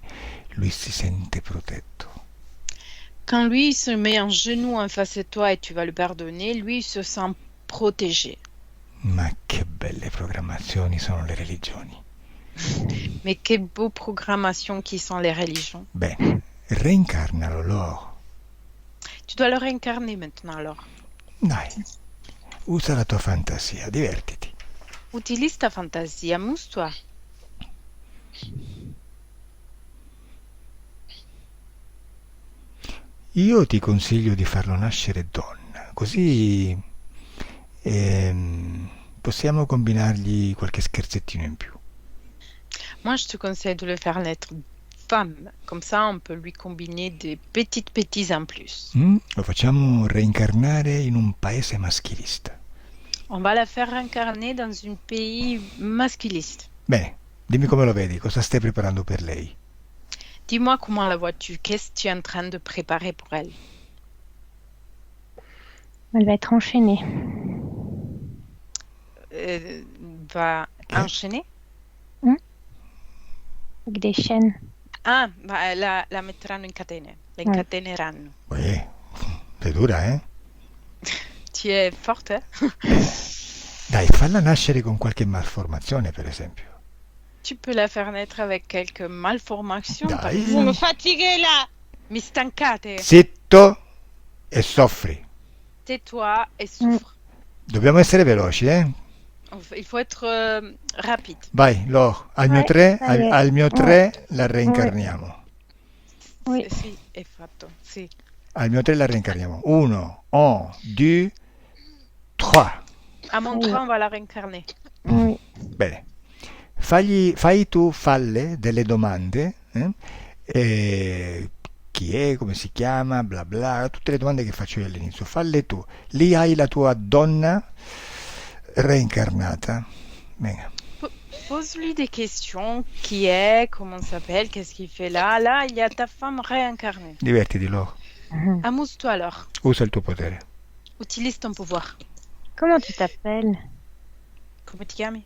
lui si sente protetto. Quand lui il se met en genoux en face de toi et tu vas le pardonner, lui il se sent protégé. Ma che belle programmazioni sono le religioni. Mais quelle beau programmation qui sont les religions. Bene, reincarnalo Laure. Tu dois le réincarner maintenant alors. Dai, usa la tua fantasia, divertiti. Utilise ta fantaisie, amuse-toi. Io ti consiglio di farlo nascere donna, così possiamo combinargli qualche scherzettino in più. Moi, je te conseille de le faire naître femme. Comme ça, on peut lui combiner des petites bêtises en plus. Lo facciamo reincarnare in un paese maschilista. On va la faire réincarner dans un pays masculiste. Bene, dimmi come lo vedi, cosa stai preparando per lei? Dis-moi comment la vois-tu? Qu'est-ce que tu es en train de préparer pour elle? Elle va être enchaînée. Va enchaîner? Avec des chaînes. Ah, la metteranno in catene. La incateneranno. Sei dura, eh? Tu es forte, Dai, falla nascere con qualche malformazione, per esempio. Tu peux la faire naître avec quelques malformations. Dai. par Vous exemple. me fatiguez là. Mi stancate. Zitto e soffri. Tais-toi et souffre. Dobbiamo essere veloci, eh? Il faut être rapide. Vai, Laure, al mio 3, vai. al mio 3 la reincarniamo. Oui. Sì, è fatto. Sì. Al mio 3 la reincarniamo. 1, 2, 3. À mon train, on va la réincarner. Oui. Bene. Fai tu, falle delle domande, chi è, come si chiama, bla bla, tutte le domande che faccio io all'inizio, falle tu. Lì hai la tua donna reincarnata. Venga. Pose-lui des questions. Qui est, comment s'appelle, qu'est-ce qu'il fait là? Là, il y a ta femme réincarnée. Divertiti, Laure. Amuse-toi alors. Usa il tuo potere. Utilise ton pouvoir. Comment tu t'appelles? Come ti chiami?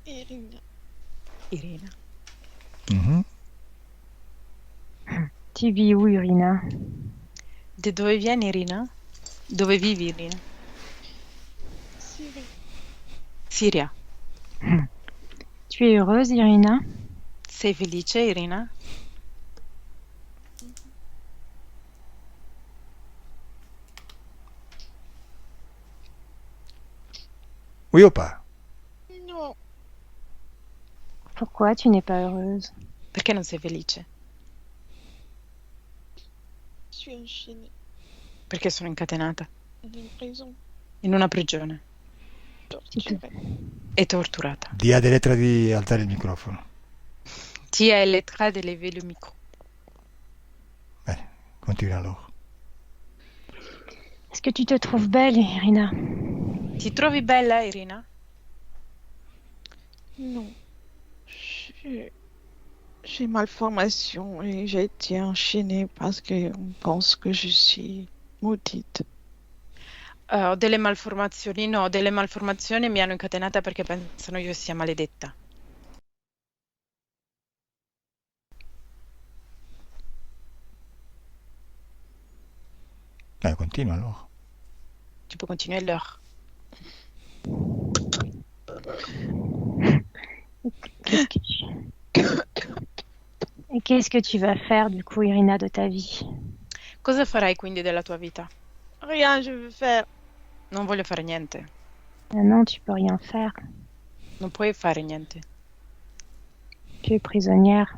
Irina. Irina. Mhm. Tu vis où, Irina? De dove vieni, Irina? Dove vivi, Irina? Syrie. Siria. Tu es heureuse, Irina? Sei felice, Irina? Oui ou pas? Non. Pourquoi tu n'es pas heureuse? Perché non sei felice? Je suis enchaînée. Perché sono incatenata In une prison. in una prigione Torturée. e torturata. Di a Elettra di alzare il microfono. Ti è Elettra di lever le micro. Bene, continua Laure. Est-ce que tu te trouves belle, Irina? Ti trovi bella, Irina? Non. J'ai malformation et j'ai été enchaînée parce qu'on pense que je suis maudite. Ho delle malformazioni? No, delle malformazioni mi hanno incatenata perché pensano io sia maledetta. Continua Laure. Tu peux continuer l'heure. Et qu'est-ce que tu vas faire, du coup, Irina, de ta vie? Cosa farai quindi della tua vita? Rien, je veux faire. Non voglio fare niente. Ah non, tu peux rien faire. Non puoi fare niente. Tu es prisonnière,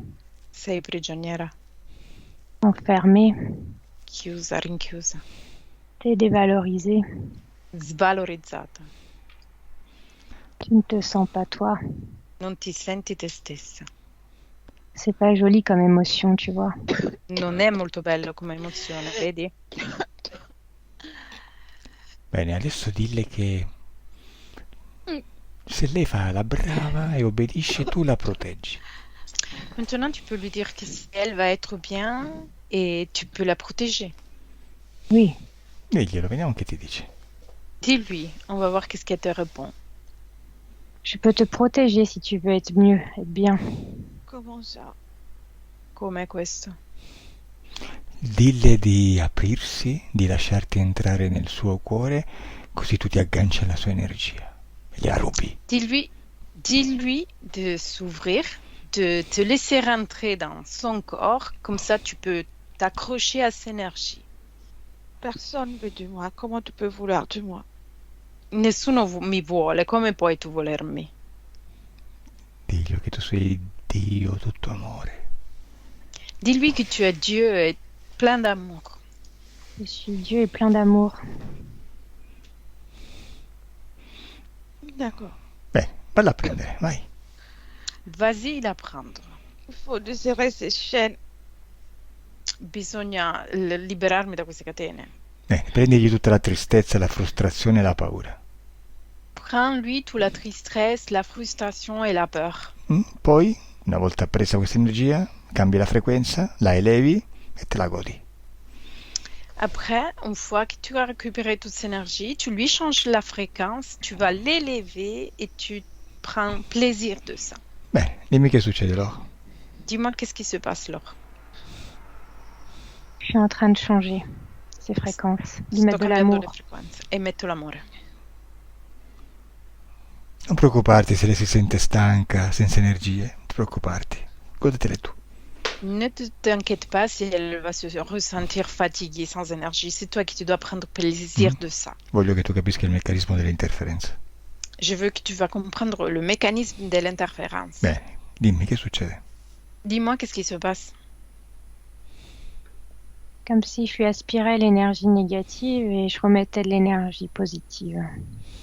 Sei prigioniera, enfermée, chiusa, rinchiusa, t'es dévalorisée. svalorizzata. Tu ne te sens pas toi. Non ti senti te stessa. C'est pas joli comme émotion, tu vois. Non è molto bello come emozione, vedi? Bene, adesso dille che se lei fa la brava e obbedisce, tu la proteggi. Maintenant, tu peux lui dire que si elle va être bien et tu peux la protéger. Oui, Diglielo, vediamo che ti dice. Dis-lui, on va voir qu'est-ce qu'elle te répond. je peux te protéger si tu veux être mieux, être bien. Comment ça? Com'è questo? Dille di aprirsi, di lasciarti entrare nel suo cuore, così tu ti agganci alla sua energia. Gliela rubi. Dis-lui de s'ouvrir, de te laisser rentrer dans son corps, comme ça tu peux t'accrocher à cette énergie. Personne veut de moi. Comment tu peux vouloir de moi? Nessuno mi vuole, come puoi tu volermi? Diglielo che tu sei Dio, tutto amore. Dis-lui que tu es Dieu et plein d'amour. Je suis Dieu et plein d'amour. D'accord. Bene, valla a prendere, vai. Vas-y la prendre. Il faut desserrer ces chaînes. Bisogna liberarmi da queste catene. Bene, prendigli tutta la tristezza, la frustrazione e la paura. Prends-lui toute la tristesse, la frustration et la peur. Poi, una volta presa questa energia, cambi la frequenza, la elevi e te la godi. Après, une fois que tu as récupéré toute cette énergie, tu lui changes la fréquence, tu vas l'élever et tu prends plaisir de ça. Bene, dimmi che succede, Laure. Dis-moi qu'est-ce qui se passe, Laure. Je suis en train de changer ces fréquences, de Sto mettre de cambiando le l'amour. frequenze e metto l'amore. Non preoccuparti se lei si sente stanca, senza energie. Non ti preoccuparti. Godetele tu. Ne t'inquiète pas si elle va se ressentir fatiguée, sans énergie. C'est toi qui dois prendre plaisir de ça. Voglio che tu capisca il meccanismo delle interferenze. Je veux que tu vas comprendre le mécanisme de l'interférence. Bene, dimmi che succede. Dis-moi qu'est-ce qui se passe. Comme si je lui aspirais l'énergie négative et je remettais de l'énergie positive.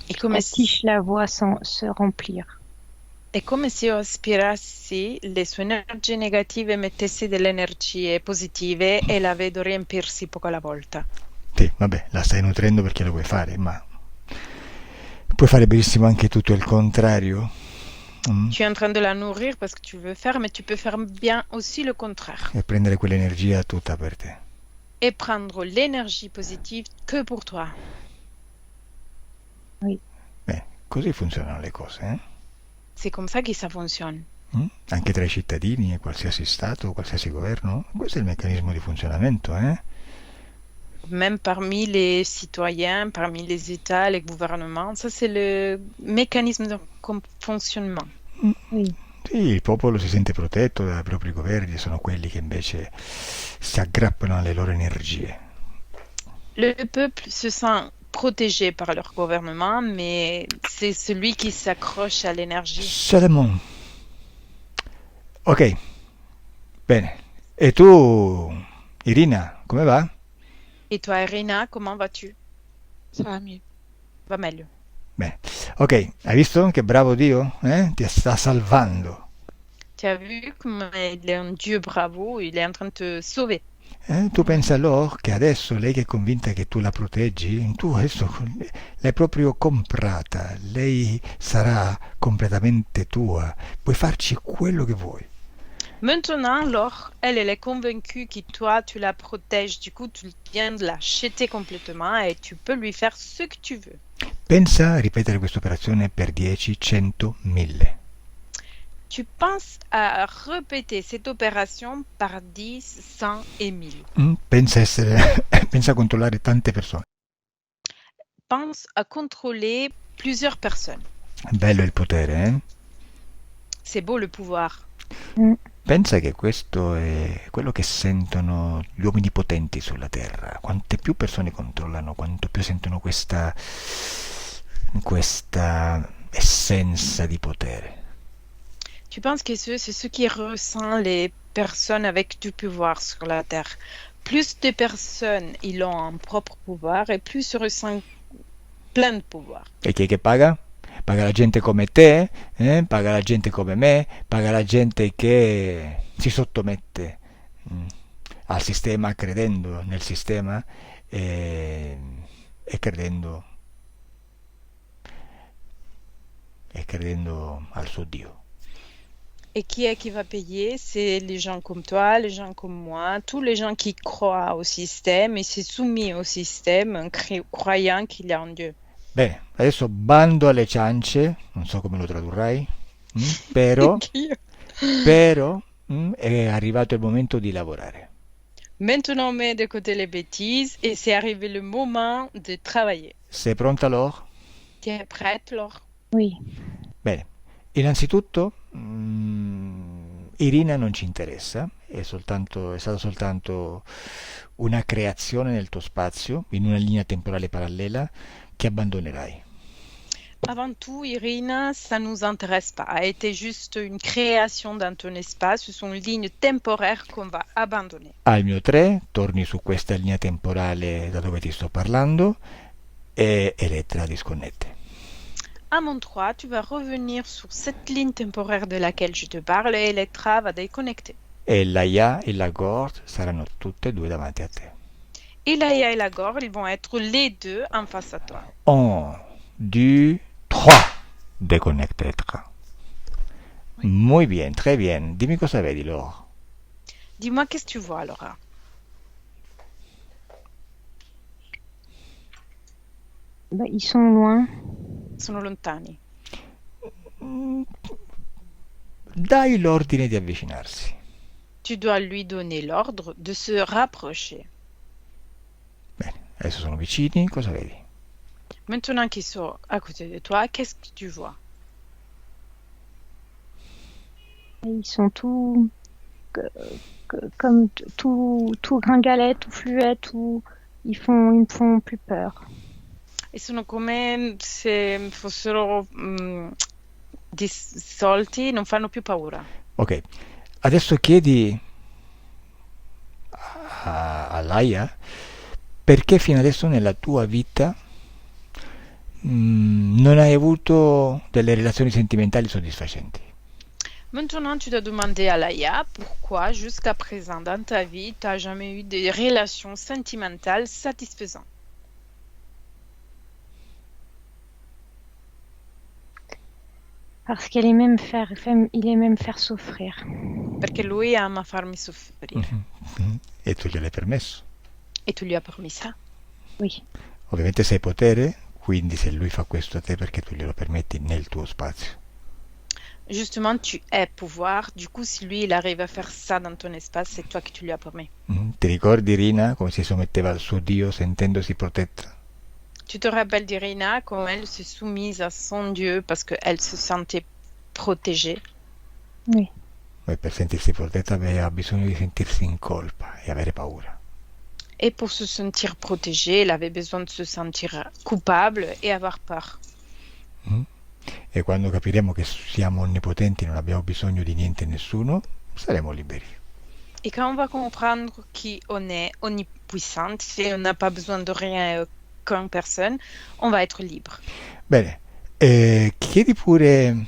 Et comme La tige la voix se remplir. È come se io aspirassi le sue energie negative e mettessi delle energie positive e la vedo riempirsi poco alla volta. Sì, vabbè, la stai nutrendo perché lo vuoi fare, ma puoi fare benissimo anche tutto il contrario. Mm? Tu es en train de la nourrir parce que tu veux faire, mais tu peux faire bien aussi le contraire. E prendere quell'energia tutta per te. Et prendre l'énergie positive que pour toi. Oui. Beh, così funzionano le cose, eh? C'est comme ça que ça fonctionne. Anche tra i cittadini e qualsiasi stato, qualsiasi governo. Questo è il meccanismo di funzionamento, eh? Même parmi les citoyens, parmi les États, les gouvernements, ça c'est le mécanisme de fonctionnement. Oui. Sì, il popolo si sente protetto dai propri governi, sono quelli che invece si aggrappano alle loro energie. Le peuple se sent protégé par leur gouvernement, mais c'est celui qui s'accroche à l'énergie. Salomon. Ok, bene. E tu, Irina, come va? Et toi, Irina, comment vas-tu? Ça va mieux. Va meglio. Bene. Ok, hai visto che bravo Dio? Ti sta salvando. Tu as vu comme il est un Dieu bravo, il est en train de te sauver. Tu pensa allora che adesso lei che è convinta che tu la proteggi, tu adesso l'hai proprio comprata, lei sarà completamente tua, puoi farci quello che vuoi. Maintenant, alors, elle est convaincue que toi, tu la protèges. Du coup, tu viens de l'acheter complètement et tu peux lui faire ce que tu veux. Pensa a ripetere questa operazione per 10, 100, 1000. Tu penses à répéter cette opération par 10, 100 et 1000. Pensa a controllare tante persone. Pense à contrôler plusieurs personnes. Bello il potere, eh? C'est beau le pouvoir. Pensa che questo è quello che sentono gli uomini potenti sulla Terra. Quante più persone controllano, quanto più sentono questa essenza di potere. Tu penses que c'est ce qui ressent les personnes avec du pouvoir sur la Terre. Plus de personnes ils ont un propre pouvoir et plus ils ressentent plein de pouvoir. E chi è che paga? Paga la gente come te, paga la gente come me, paga la gente che si sottomette al sistema credendo nel sistema e credendo al suo Dio. Et qui est qui va payer? C'est les gens comme toi, les gens comme moi, tous les gens qui croient au système et s'est soumis au système, croyant qu'il y a un Dieu. Bene, adesso bando alle ciance, non so come lo tradurrai, però è arrivato il momento di lavorare. Maintenant, on met de côté les bêtises et c'est arrivé le moment de travailler. Sei pronta, Laure? Tu es prête, Laure? Oui. Bene, innanzitutto Irina non ci interessa, è stata soltanto una creazione nel tuo spazio, in una linea temporale parallela, che abbandonerai. Avant tout, Irina, ça nous intéresse pas. A été juste une création dans ton espace, ce sont une ligne temporaire qu'on va abandonner. Al mio 3 torni su questa linea temporale da dove ti sto parlando e Elettra disconnette. À mon 3, tu vas revenir sur cette ligne temporaire de laquelle je te parle et Electra va déconnecter. E la Ya e la Gord saranno tutte e due davanti a te. Et Laïa et la Gore, ils vont être les deux en face à toi. 1, 2, 3. Déconnecte Elettra. Muy bien, très bien. Dimmi cosa vedi, Laure. Dis-moi, qu'est-ce que tu vois, Laura? Bah, ils sont loin. Sono lontani. Dai l'ordine di avvicinarsi. Tu dois lui donner l'ordre de se rapprocher. Bene, adesso sono vicini, cosa vedi? Maintenant qu'ils sont à côté de toi, qu'est-ce que tu vois? Et ils sont comme tout gringalet, tout fluet, ils me font plus peur. E sono come se fossero dissolti, non fanno più paura. Ok, adesso chiedi a Laia perché fino adesso nella tua vita non hai avuto delle relazioni sentimentali soddisfacenti. Maintenant, tu dois demander à l'AIA pourquoi, jusqu'à présent dans ta vie, tu n'as jamais eu des relations sentimentales satisfaisantes. Parce qu'il il aime même faire souffrir. Perché lui ama farmi soffrire. Mhm, mhm. E tu gliel'hai permesso. E tu gli hai permis ça. Oui. Ovviamente sei potere, quindi se lui fa questo a te perché tu glielo permetti nel tuo spazio. Justement, tu es pouvoir. Du coup, si lui, il arrive à faire ça dans ton espace, c'est toi qui tu lui as permis. Ti ricordi Rina come si sotmetteva al suo Dio sentendosi protetta? Tu te rappelles d'Irina, comme elle s'est soumise à son Dieu parce qu'elle se sentait protégée. Oui. E per sentirsi protetta aveva bisogno di sentirsi in colpa e avere paura. Et pour se sentir protégée, elle avait besoin de se sentir coupable et avoir peur. Mm? E quando capiremo che siamo onnipotenti e non abbiamo bisogno di niente e nessuno, saremo liberi. Et quand on va comprendre qu'on est omnipuissante et on n'a pas besoin de rien et aucune personne, on va être libre. Bene, chiedi pure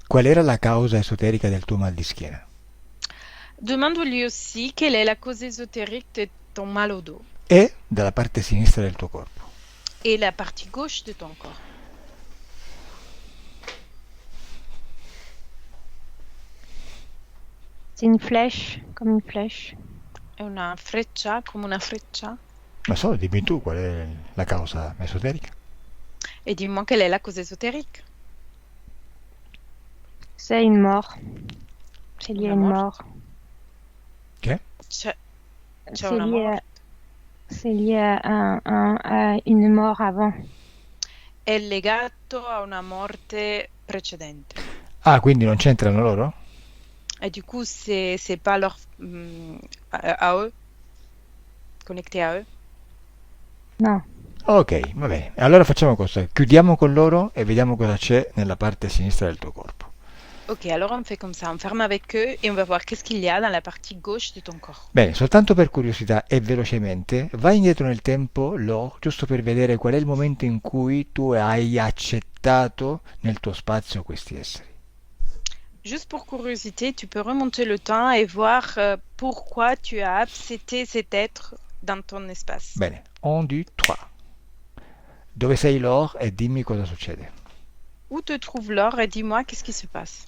qual era la causa esoterica del tuo mal di schiena. Demande-lui aussi quelle est la cause ésotérique de ton mal au dos E dalla parte sinistra del tuo corpo. et la partie gauche de ton corps. C'est une flèche, comme une flèche. È una freccia, come una freccia. Ma solo dimmi tu qual è la causa esoterica. Et dis-moi quelle est la cause ésotérique. C'est une mort. C'est lié à Una une morte. mort. Che? C'è C'est una lié morte. c'est lié à une mort avant. È legato a una morte precedente. Ah, quindi non c'entrano loro? Et du coup, c'est pas leur à eux, connecté à eux. Non. Ok, va bene. Allora facciamo cosa? Chiudiamo con loro e vediamo cosa c'è nella parte sinistra del tuo corpo. Ok, alors on fait comme ça, on ferme avec eux et on va voir qu'est-ce qu'il y a dans la partie gauche de ton corps. Bene, soltanto per curiosità e velocemente, vai indietro nel tempo, Lo, giusto per vedere qual è il momento in cui tu hai accettato nel tuo spazio questi esseri. Juste pour curiosité, tu peux remonter le temps et voir pourquoi tu as accepté cet être dans ton espace. Bene, 1, 2, 3. Dove sei, Lor, e dimmi cosa succede. Où te trouve Laure et dis-moi qu'est-ce qui se passe.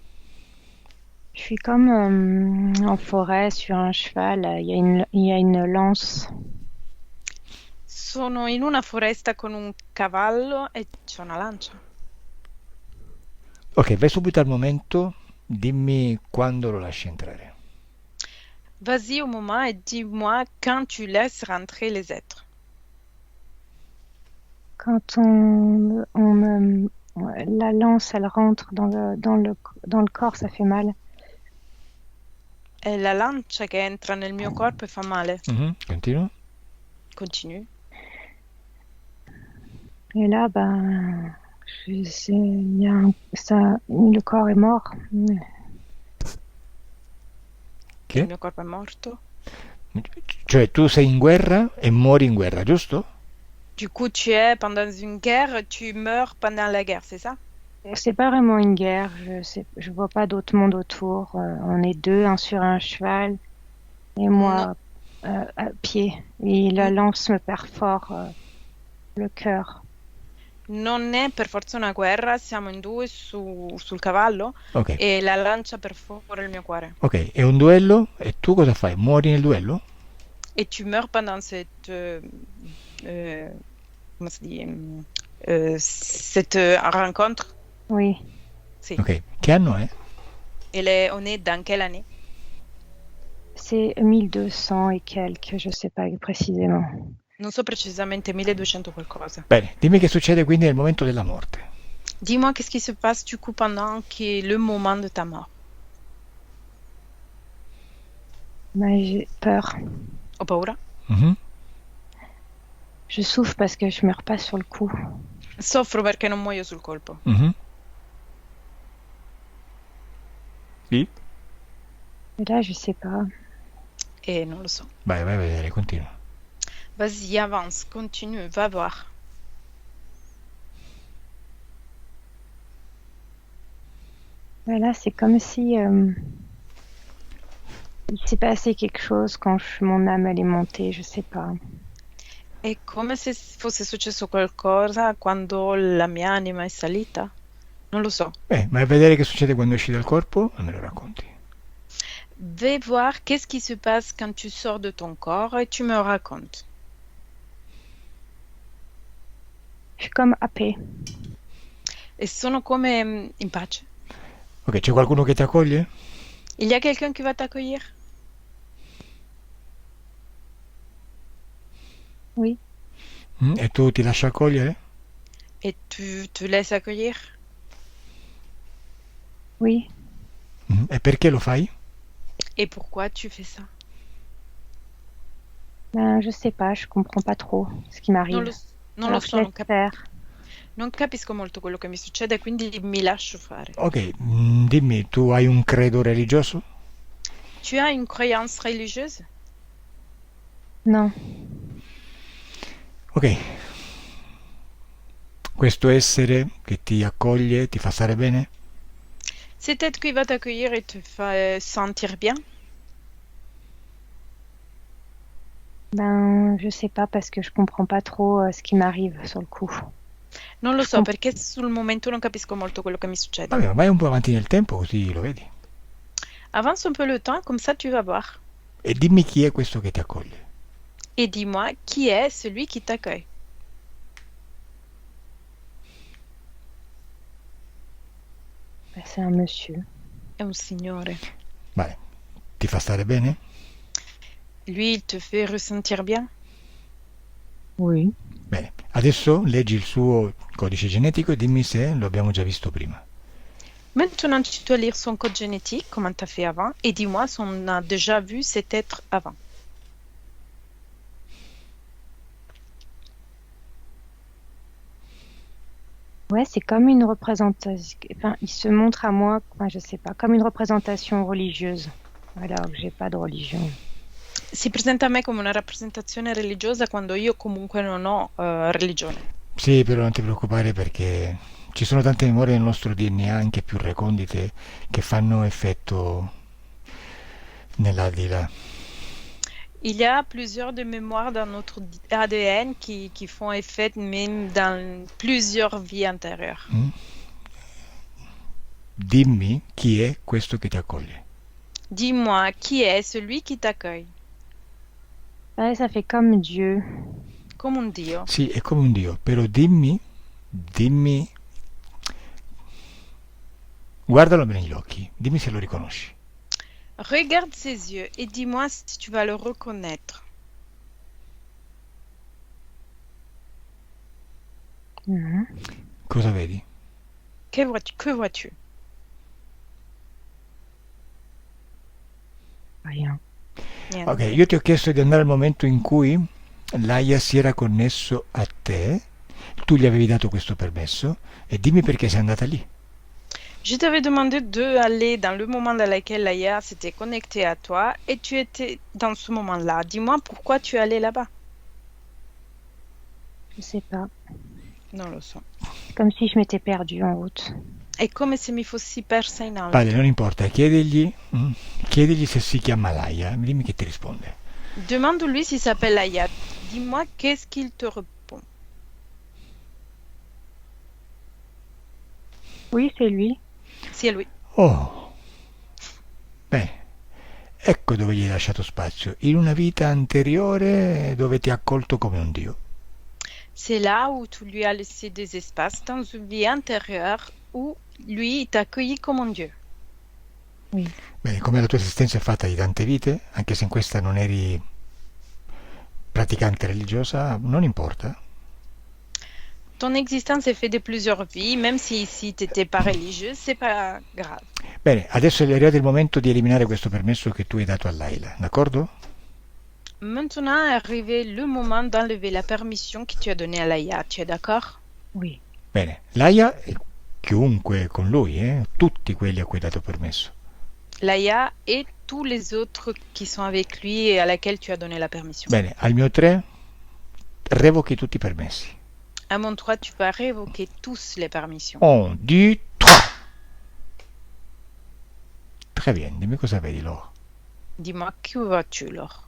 Je suis comme en forêt sur un cheval. Il y a une lance. Sono in una foresta con un cavallo e c'è una lancia. Ok, vai subito al momento, dimmi quando lo lasci entrare. Vas-y au moment et dis-moi quand tu laisses rentrer les êtres. Quand la lance, elle rentre dans le corps, ça fait mal. È la lancia che entra nel mio corpo e fa male. Continua. Continue. Et là, ben, le corps est mort. Che? Il mio corpo è morto. Cioè tu sei in guerra e muori in guerra, giusto? Du coup, tu es pendant une guerre, tu meurs pendant la guerre, c'est ça? C'est pas vraiment une guerre. Je vois pas d'autre monde autour. On est deux, un sur un cheval et moi à pied. Et la lance me perfore le cœur. Non è per forza una guerra, siamo in due sul cavallo Ok. e la lancia perfora il mio cuore. Ok, è un duello e tu cosa fai? Muori nel duello? Et tu meurs pendant cette comment ça dit cette rencontre. Oui. Sì. Ok, che anno è? On est dans quelle année? C'est 1200 et quelques, je sais pas précisément. Non so precisamente, 1200 qualcosa. Bene, dimmi che succede quindi nel momento della morte. Dis-moi qu'est-ce qui se passe du coup pendant le moment de ta mort. Mais j'ai peur. Ho paura? Mhm. Je souffre parce que je meurs pas sur le coup. Soffro perché non muoio sul colpo. Mhm. Sì? Et là, je sais pas. E non lo so. Vai a vedere, continua. Vas-y, avance, continue, va voir. Là, c'est comme si il s'est passé quelque chose quand mon âme elle est montée, je sais pas. È come se fosse successo qualcosa quando la mia anima è salita. Non lo so. Ma a vedere che succede quando esci dal corpo e me lo racconti. Vais voir qu'est-ce qui se passe quand tu sors de ton corps et tu me racontes. Je suis comme happée. E sono come in pace. Ok, c'è qualcuno che ti accoglie? Il y a quelqu'un qui va t'accueillir? Oui, E tu ti lasci accogliere? Et tu te laisses accueillir? oui. E perché lo fai? Et pourquoi tu fais ça? Ben, je sais pas, je comprends pas trop ce qui Non m'arrive. lo, non lo Alors je so, laisse faire. non capisco molto quello che mi succede, quindi mi lascio fare. Ok, dimmi, tu hai un credo religioso? Tu as une croyance religieuse? Non, Ok, questo essere che ti accoglie ti fa stare bene? Cet être qui va t'accueillir et te fait sentir bien? ben je sais pas parce que je comprends pas trop ce qui m'arrive sur le coup. Non lo so, Com- perché sul momento non capisco molto quello che mi succede. Vabbè, ma vai un po' avanti nel tempo così lo vedi. Avance un peu le temps, comme ça tu vas voir. E dimmi chi è questo che ti accoglie. Et dis-moi, qui est celui qui t'accueille? Ben, c'est un monsieur. È un signore. Vale, ti fa stare bene? Lui, il te fait ressentir bien? Oui. Bene, adesso leggi il suo codice genetico e dimmi se lo abbiamo già visto prima. Maintenant, tu dois lire son code génétique, comme tu as fait avant, et dis-moi si on a déjà vu cet être avant. Ouais, c'est comme une représentation. Enfin, il se montre à moi, enfin, je sais pas, comme une représentation religieuse. Alors que j'ai pas de religion. Si presenta a me come una rappresentazione religiosa quando io comunque non ho religione. Sì, però non ti preoccupare perché ci sono tante memorie nel nostro DNA, anche più recondite, che fanno effetto nell'aldilà. Il y a plusieurs de mémoires dans notre ADN qui font effet même dans plusieurs vies antérieures. Mm? Dimmi chi è questo che ti accoglie. Dis-moi, qui est celui qui t'accueille? Ouais, ça fait comme Dieu. Come un Dio. Sì, è come un Dio, però dimmi, guardalo negli occhi, dimmi se lo riconosci. Regarde ses yeux et dis-moi si tu vas le reconnaître. Mhm. Cosa vedi? Que vois-tu? Que vois-tu? Rien. Niente. Ok, io ti ho chiesto di andare al momento in cui Laia si era connesso a te, tu gli avevi dato questo permesso e dimmi perché sei andata lì. Je t'avais demandé d'aller dans le moment dans lequel Laïa s'était connectée à toi et tu étais dans ce moment-là. Dis-moi pourquoi tu es allé là-bas. Je sais pas. Non lo so. C'est comme si je m'étais perdue en route. È come se mi fossi persa in alto. Vale, non importa, chiedigli se si chiama Laia, dimmi che ti risponde. Demande-lui s'il s'appelle Laïa. Dis-moi qu'est-ce qu'il te répond. Oui, c'est lui. Si è lui. Oh, bene, ecco dove gli hai lasciato spazio, in una vita anteriore dove ti ha accolto come un dio. C'est là où tu lui as laissé des espaces dans une vie antérieure où lui il t'a accueilli comme un Dieu. Oui. Bene, come la tua esistenza è fatta di tante vite, anche se in questa non eri praticante religiosa, non importa. Ton existence est faite de plusieurs vies, même si ici tu n'étais pas religieuse, c'est pas grave. Bene, adesso è arrivato il momento di eliminare questo permesso che tu hai dato a Laila, d'accordo? Maintenant est arrivé le moment d'enlever la permission que tu as donnée à Laïa. Tu es d'accord? Oui. Bene, Laia e chiunque con lui, tutti quelli a cui hai dato permesso. Laïa et tous les autres qui sont avec lui et à laquelle tu as donné la permission. Bene, al mio 3 revochi tutti i permessi. À mon 3, tu vas révoquer tous les permissions. 1, 2, 3. Très bien, dimmi cosa vedi, Laura. Dis-moi, que vois-tu, Laure?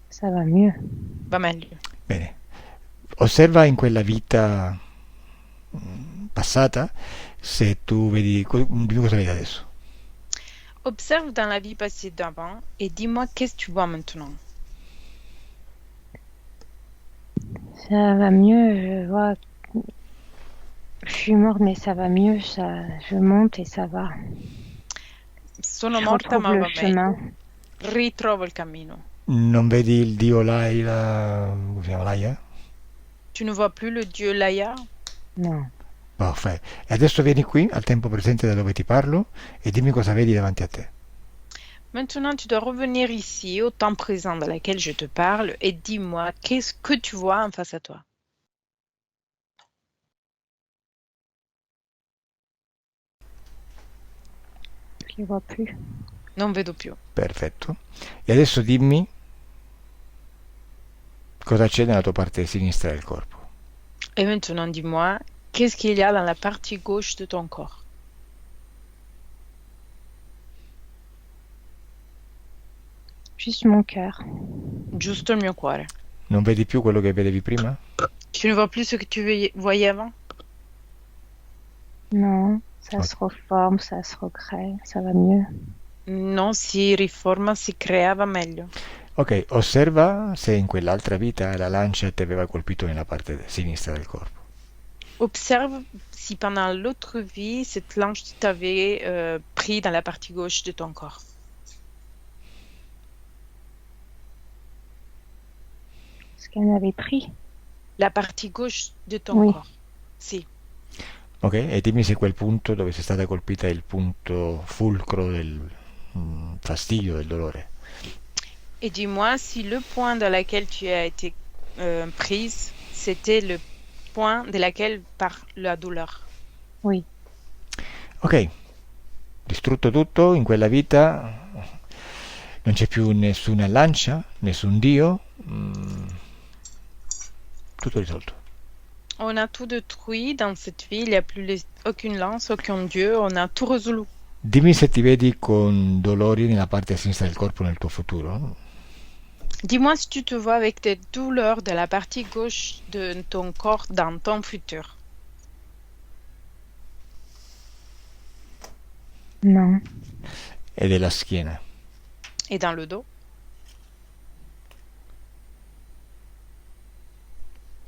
Ça va mieux. Va meglio. Bene. Osserva in quella vita passata se tu vedi... Dimmi cosa vedi adesso. Observe dans la vie passée d'avant et dis-moi qu'est-ce que tu vois maintenant. Ça va mieux, je vois. Je suis morte, mais ça va mieux. Je monte et ça va. Sono Je morta ma retrouve le va chemin. meglio. Ritrovo il cammino. Non vedi il dio Laila... Come si chiama Laia? Tu ne vois plus le dieu Laia? Non. Perfetto. E adesso vieni qui, al tempo presente da dove ti parlo, e dimmi cosa vedi davanti a te. Maintenant, tu dois revenir ici, au temps présent dans lequel je te parle, et dis-moi qu'est-ce que tu vois en face à toi. Je ne vois plus. Non vedo più. Perfetto. E adesso dimmi cosa c'è nella tua parte sinistra del corpo. Et maintenant, dis-moi qu'est-ce qu'il y a dans la partie gauche de ton corps. Juste mon cœur. Giusto il mio cuore. Non vedi più quello che vedevi prima? Tu ne vois plus ce que tu voyais avant? Non, ça se reforme, ça se recrée, ça va mieux. Non, si riforma, si creava meglio. Ok, osserva se in quell'altra vita la lancia ti aveva colpito nella parte sinistra del corpo. Observe si pendant l'autre vie, cette lance t'avait pris dans la partie gauche de ton corps. Ce qu'elle m'avait pris. La partie gauche de ton Oui. corps. Si. Ok, e dimmi se quel punto dove sei stata colpita è il punto fulcro del fastidio, del dolore. Et dis-moi si le point dans lequel tu as été prise, c'était le point de laquelle par la douleur. Oui. Ok, distrutto tutto, in quella vita non c'è più nessuna lancia, nessun dio, tutto risolto. On a tout détruit dans cette vie, il n'y a plus aucune lance, aucun dieu, on a tout résolu. Dimmi se ti vedi con dolori nella parte sinistra del corpo nel tuo futuro. Dis-moi si tu te vois avec des douleurs de la partie gauche de ton corps dans ton futur. Non. E della schiena. Et dans le dos?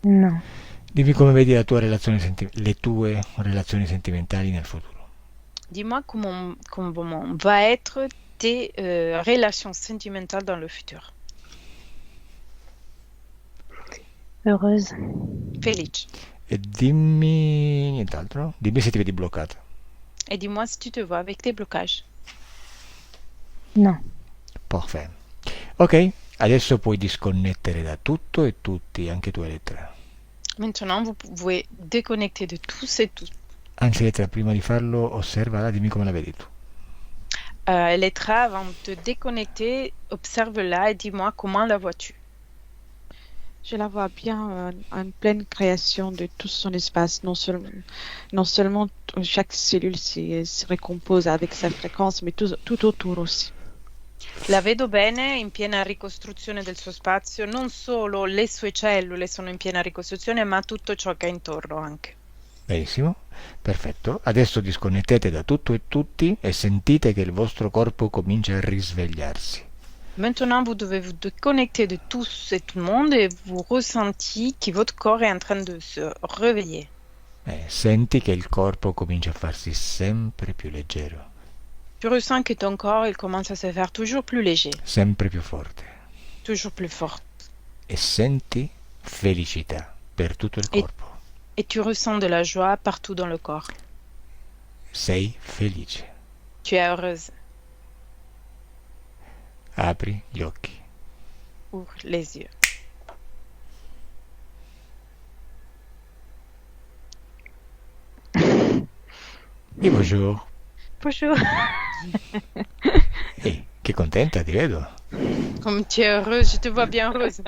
Non. Dimmi come vedi la tua le tue relazioni sentimentali nel futuro. Dis-moi comment va être tes relations sentimentales dans le futur. Heureuse. Felice. E dimmi nient'altro. Dimmi se ti vedi bloccata. Et dis-moi si tu te vois avec des blocages. Non. Perfetto. Ok, adesso puoi disconnettere da tutto e tutti, anche tu Elettra. Maintenant, vous pouvez déconnecter de tous et tout. Anzi Elettra, prima di farlo, osservala, dimmi come la vedi tu. Elettra, avant de te déconnecter, observe-la et dis-moi comment la vois-tu. Je la vois bien en pleine création de tout son espace. Non seulement chaque cellule se recompose avec sa fréquence, mais tout autour aussi. La vedo bene in piena ricostruzione del suo spazio, non solo le sue cellule sono in piena ricostruzione, ma tutto ciò che è intorno anche. Benissimo, perfetto. Adesso disconnettete da tutto e tutti e sentite che il vostro corpo comincia a risvegliarsi. Maintenant, vous devez vous déconnecter de tous et tout le monde et vous ressentez que votre corps est en train de se réveiller. Senti che il corpo comincia a farsi sempre più leggero. Tu ressens que ton corps il commence à se faire toujours plus léger, Sempre più forte. toujours plus fort. E senti felicità per tutto il corpo. Et tu ressens de la joie partout dans le corps. Sei felice. Tu es heureuse. Apri gli occhi. Ouvre les yeux. E bonjour. Bonjour. Ehi, che contenta, ti vedo. Comme tu es heureuse, je te vois bien heureuse.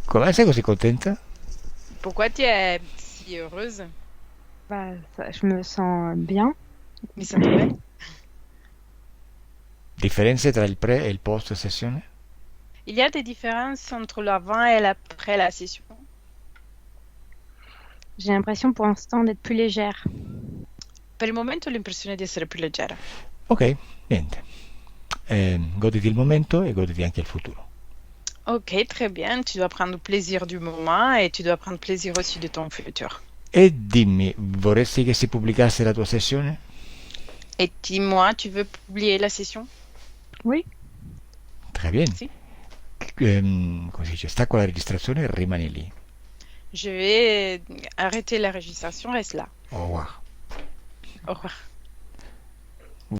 Come sei così contenta? Pourquoi tu es si heureuse? Je me sens bien. Mi sento bene? Differenze tra il pre e il post sessione? Il y a des différences entre l'avant et l'après la session. J'ai l'impression pour l'instant d'être plus légère. Per il momento ho l'impressione di essere più leggera. Ok, niente. Goditi il momento e goditi anche il futuro. Ok, très bien. Tu dois prendre plaisir du moment et tu dois prendre plaisir aussi de ton futur. E dimmi, vorresti che si pubblicasse la tua sessione? Et dis-moi, tu veux publier la session? Oui. Très bien. Sì. Come si dice? Stacco la registrazione e rimani lì. Je vais arrêter la registration, reste là. Au revoir. Au revoir.